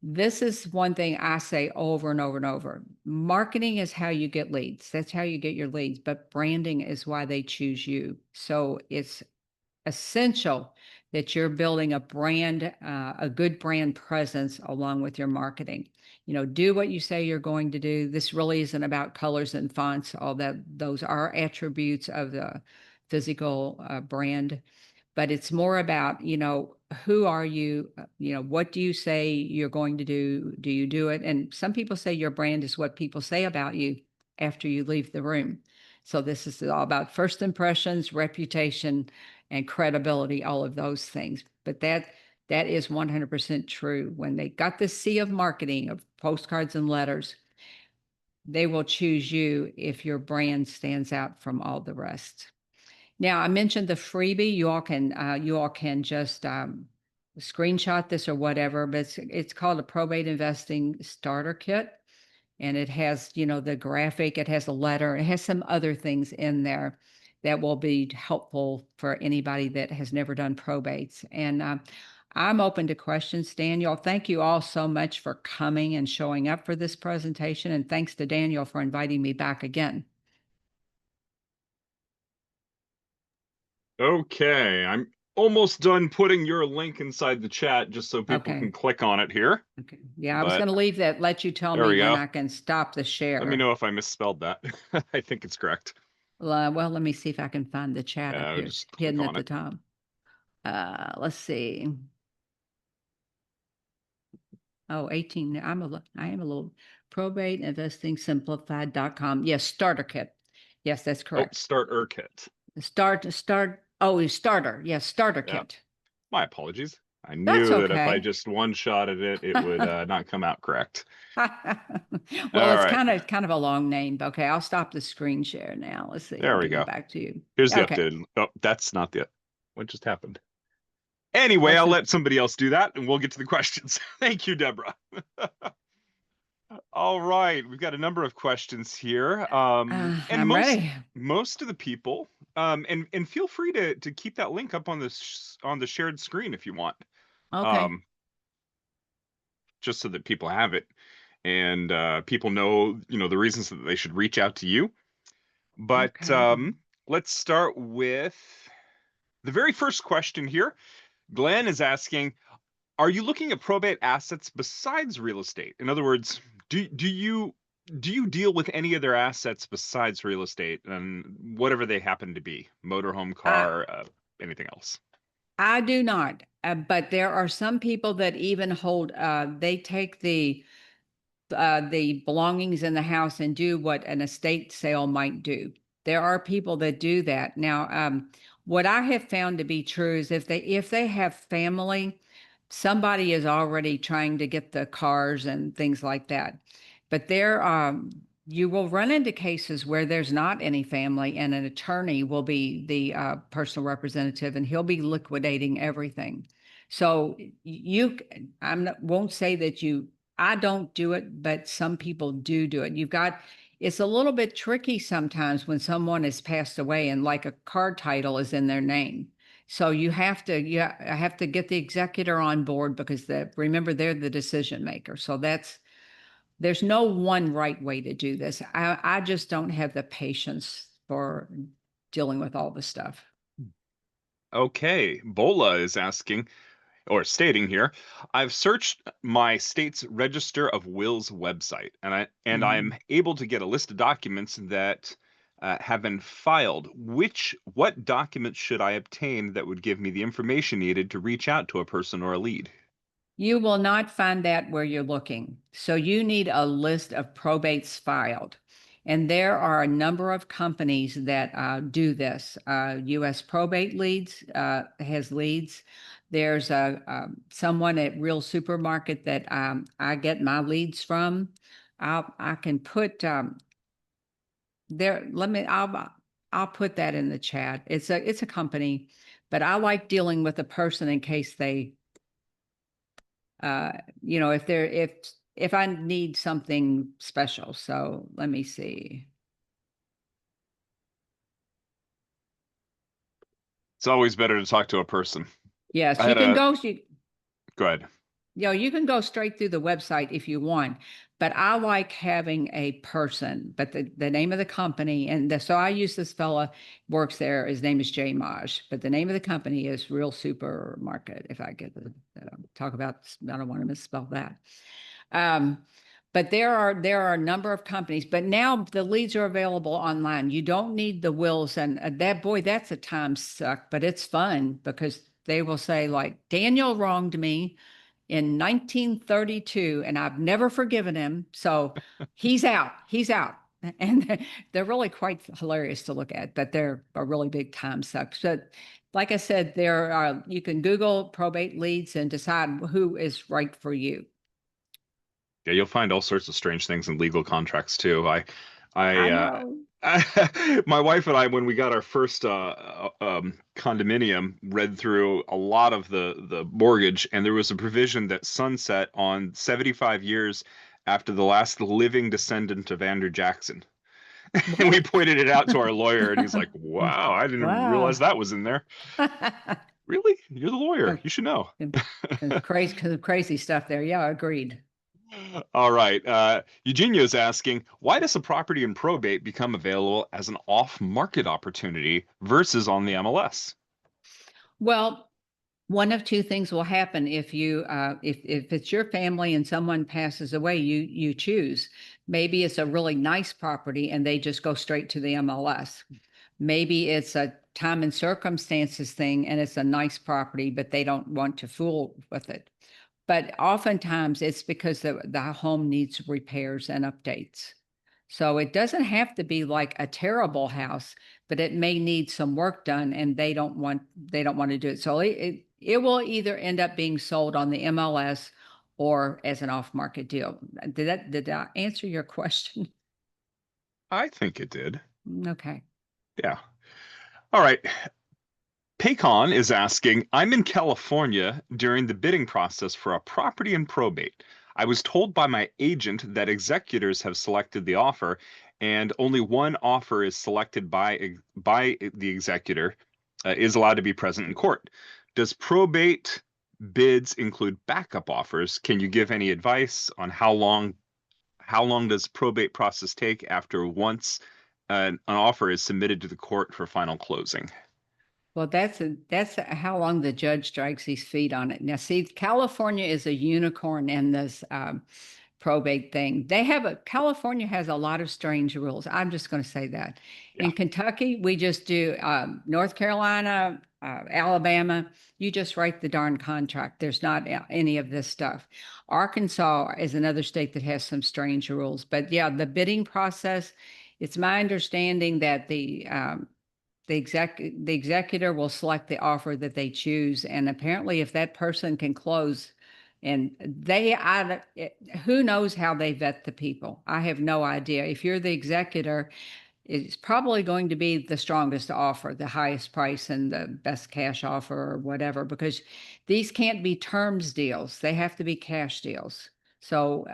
This is one thing I say over and over and over. Marketing is how you get leads. That's how you get your leads, but branding is why they choose you. So it's essential that you're building a brand, a good brand presence along with your marketing. You know, do what you say you're going to do. This really isn't about colors and fonts, all that. Those are attributes of the physical brand. But it's more about, you know, who are you? You know, what do you say you're going to do? Do you do it? And some people say your brand is what people say about you after you leave the room. So this is all about first impressions, reputation, and credibility, all of those things. But that is 100% true. When they got this sea of marketing, of postcards and letters, they will choose you if your brand stands out from all the rest. Now, I mentioned the freebie. You all can just screenshot this or whatever, but it's called a Probate Investing Starter Kit. And it has, you know, the graphic, it has a letter, it has some other things in there that will be helpful for anybody that has never done probates. And I'm open to questions. Daniel, thank you all so much for coming and showing up for this presentation. And thanks to Daniel for inviting me back again. Okay, I'm almost done putting your link inside the chat just so people Okay. can click on it here. Okay. Yeah, I was going to leave that, let you tell There me we when go. I can stop the share. Let me know if I misspelled that. I think it's correct. Well, let me see if I can find the chat up here. It's Just click hidden on at the it. top. Let's see. Oh, 18. I am a little probate investing simplified.com. Yes, starter kit. Yes, that's Oh, correct. starter kit. Starter. Yes, starter Yeah. kit. My apologies. I That's knew that if I okay. just one-shotted it, it would not come out correct. Well, All it's right, kind of a long name. Okay, I'll stop the screen share now. Let's see. there we Give it go. back to you. Here's the Okay. updated. Oh, that's not the. What just happened? Anyway, That's I'll a, let somebody else do that, and we'll get to the questions. Thank you, Deborah. All right, we've got a number of questions here, and I'm ready. most of the people, and feel free to keep that link up on the shared screen if you want, Okay. just so that people have it, and people know the reasons that they should reach out to you. But Okay. let's start with the very first question here. Glenn is asking, are you looking at probate assets besides real estate? In other words, do you deal with any other assets besides real estate, and whatever they happen to be, motorhome, I car, anything else? I do not, but there are some people that even hold. They take the belongings in the house and do what an estate sale might do. There are people that do that. Now, what I have found to be true is if they have family, somebody is already trying to get the cars and things like that. But you will run into cases where there's not any family, and an attorney will be the personal representative, and he'll be liquidating everything. So won't say that I don't do it, but some people do it. It's a little bit tricky sometimes when someone has passed away and like a car title is in their name. So you have to get the executor on board, because remember, they're the decision maker. So there's no one right way to do this. I just don't have the patience for dealing with all the stuff. Okay, Bola is asking, or stating here, I've searched my state's Register of Wills website, and I'm able to get a list of documents that have been filed. What documents should I obtain that would give me the information needed to reach out to a person or a lead? You will not find that where you're looking. So you need a list of probates filed. And there are a number of companies that do this. U.S. Probate Leads has leads. There's someone at Real Supermarket that I get my leads from. I can put there. I'll put that in the chat. It's a company, but I like dealing with a person in case they if I need something special. So let me see. It's always better to talk to a person. Yes, I you had can a go. Go ahead. You can go straight through the website if you want, but I like having a person, but the name of the company, so I use this fella, works there. His name is Jay Maj, but the name of the company is Real Supermarket. If I get talk about, I don't want to misspell that. But there are a number of companies, but now the leads are available online. You don't need the wills, and that's a time suck, but it's fun because they will say, like, Daniel wronged me in 1932, and I've never forgiven him. So he's out. And they're really quite hilarious to look at, but they're a really big time suck. So like I said, you can Google probate leads and decide who is right for you. Yeah, you'll find all sorts of strange things in legal contracts too. I know. My wife and I, when we got our first condominium, read through a lot of the mortgage, and there was a provision that sunset on 75 years after the last living descendant of Andrew Jackson. And we pointed it out to our lawyer, and he's like, "Wow, I didn't realize that was in there." Really? You're the lawyer. You should know. Crazy stuff there. Yeah, agreed. All right. Eugenio's asking, why does a property in probate become available as an off-market opportunity versus on the MLS? Well, one of two things will happen if it's your family and someone passes away. You choose. Maybe it's a really nice property and they just go straight to the MLS. Maybe it's a time and circumstances thing and it's a nice property, but they don't want to fool with it. But oftentimes it's because the home needs repairs and updates. So it doesn't have to be like a terrible house, but it may need some work done, and they don't want to do it. So it will either end up being sold on the MLS or as an off-market deal. Did I answer your question? I think it did. Okay. Yeah. All right. Paycon is asking, I'm in California during the bidding process for a property in probate. I was told by my agent that executors have selected the offer and only one offer is selected by the executor is allowed to be present in court. Does probate bids include backup offers? Can you give any advice on how long does probate process take after once an offer is submitted to the court for final closing? Well, that's how long the judge drags his feet on it. Now, see, California is a unicorn in this probate thing. California has a lot of strange rules. I'm just going to say that. Yeah. In Kentucky, we just do North Carolina, Alabama. You just write the darn contract. There's not any of this stuff. Arkansas is another state that has some strange rules. But yeah, the bidding process. It's my understanding that the executor will select the offer that they choose, and apparently if that person can close, and who knows how they vet the people. I have no idea. If you're the executor, it's probably going to be the strongest offer, the highest price and the best cash offer or whatever, because these can't be terms deals. They have to be cash deals. So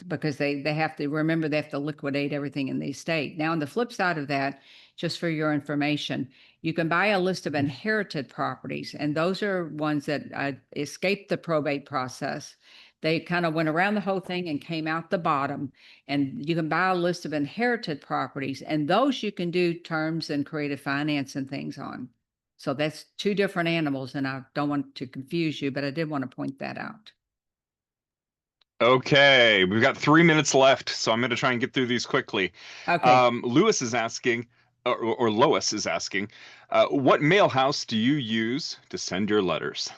because they have to remember, they have to liquidate everything in the estate. Now, on the flip side of that, just for your information, you can buy a list of inherited properties, and those are ones that escaped the probate process. They kind of went around the whole thing and came out the bottom, and you can buy a list of inherited properties, and those you can do terms and creative finance and things on. So that's two different animals, and I don't want to confuse you, but I did want to point that out. Okay, we've got 3 minutes left, so I'm going to try and get through these quickly. Okay. Lewis is asking, or Lois is asking, what mail house do you use to send your letters?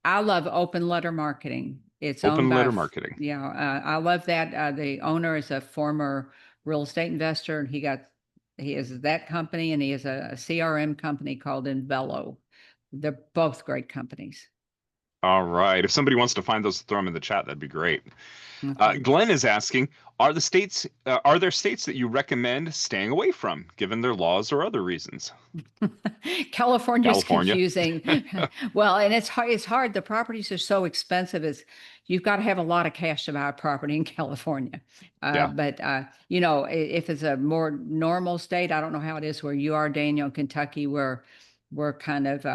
I love open letter marketing. It's Open owned by, letter marketing. yeah, I love that. The owner is a former real estate investor, and he is that company, and he has a CRM company called Envelo. They're both great companies. All right. If somebody wants to find those, throw them in the chat. That'd be great. Okay. Glenn is asking, are there states that you recommend staying away from, given their laws or other reasons? California is California. confusing. Well, and it's hard. The properties are so expensive. You've got to have a lot of cash to buy a property in California. Yeah. But if it's a more normal state, I don't know how it is where you are, Daniel, Kentucky, where we're kind of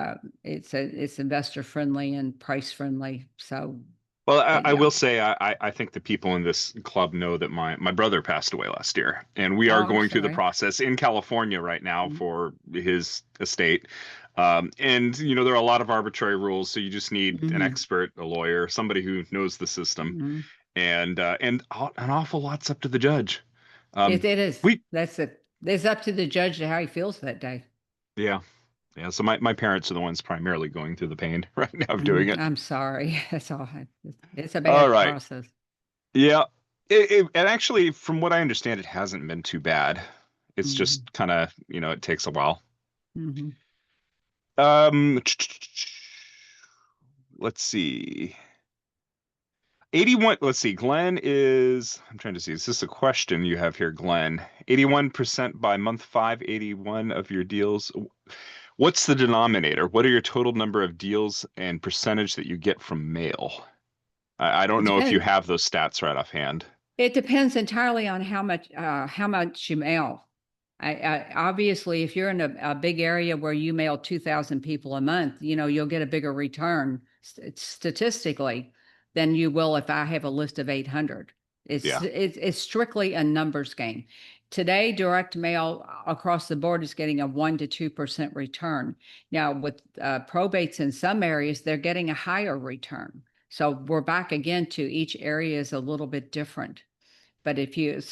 it's investor friendly and price friendly. So. Well, I will say I think the people in this club know that my brother passed away last year, and we are going through the process in California right now for his estate. And there are a lot of arbitrary rules, so you just need an expert, a lawyer, somebody who knows the system, and an awful lot's up to the judge. It is. That's it. It's up to the judge to how he feels that day. Yeah. Yeah, so my parents are the ones primarily going through the pain right now of doing it. I'm sorry. That's all. It's a bad process. Yeah. And actually, from what I understand, it hasn't been too bad. It's just kind of, it takes a while. Let's see. 81, let's see, Glenn is, I'm trying to see, is this a question you have here, Glenn? 81% by month 5, 81 of your deals. What's the denominator? What are your total number of deals and percentage that you get from mail? I don't know if you have those stats right offhand. It depends entirely on how much you mail. Obviously, if you're in a big area where you mail 2,000 people a month, you'll get a bigger return statistically than you will if I have a list of 800. It's strictly a numbers game. Today, direct mail across the board is getting a 1 to 2% return. Now, with probates in some areas, they're getting a higher return. So we're back again to each area is a little bit different. But if you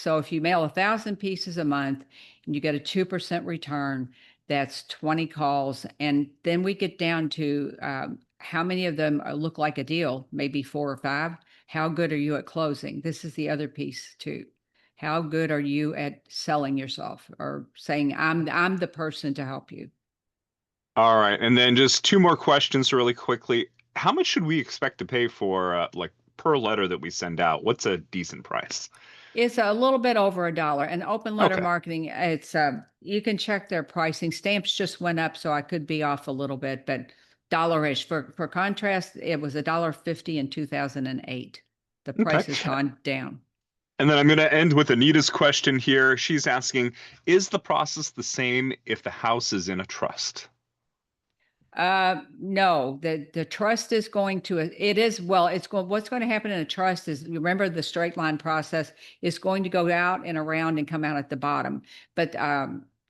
mail 1,000 pieces a month and you get a 2% return, that's 20 calls. And then we get down to how many of them look like a deal, maybe 4 or 5. How good are you at closing? This is the other piece too. How good are you at selling yourself or saying, I'm the person to help you? All right. And then just two more questions really quickly. How much should we expect to pay for like per letter that we send out? What's a decent price? It's a little bit over $1. And open letter Okay. marketing, it's you can check their pricing. Stamps just went up, so I could be off a little bit, but dollarish. For contrast, it was $1.50 in 2008. The price Okay. has gone down. And then I'm going to end with Anita's question here. She's asking, is the process the same if the house is in a trust? No, the trust is going to, it is, well, it's going, what's going to happen in a trust is, remember the straight line process is going to go out and around and come out at the bottom. But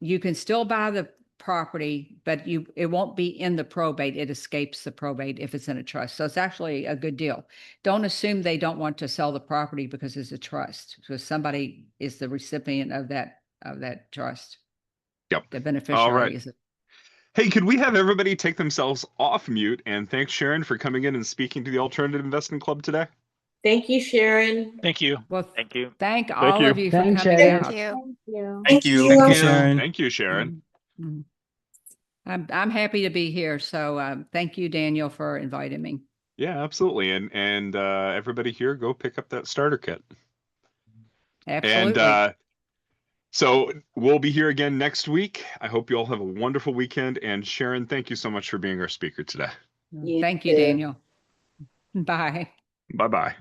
you can still buy the property, but it won't be in the probate. It escapes the probate if it's in a trust. So it's actually a good deal. Don't assume they don't want to sell the property because it's a trust, because somebody is the recipient of that trust. Yep. The beneficiary All right. is Hey, could we have everybody take themselves off mute? And thanks, Sharon, for coming in and speaking to the Alternative Investment Club today. Thank you, Sharon. Thank you. well. Thank you. Thank all you. of you for Thanks, coming Sharon. out. Thank you. Thank you. Thank you. Thank you, Sharon. Thank you, Sharon. Mhm. I'm happy to be here. So thank you, Daniel, for inviting me. Yeah, absolutely. And everybody here, go pick up that starter kit. Absolutely. And so we'll be here again next week. I hope you all have a wonderful weekend. And Sharon, thank you so much for being our speaker today. You Thank you, too. Daniel. Bye. Bye-bye.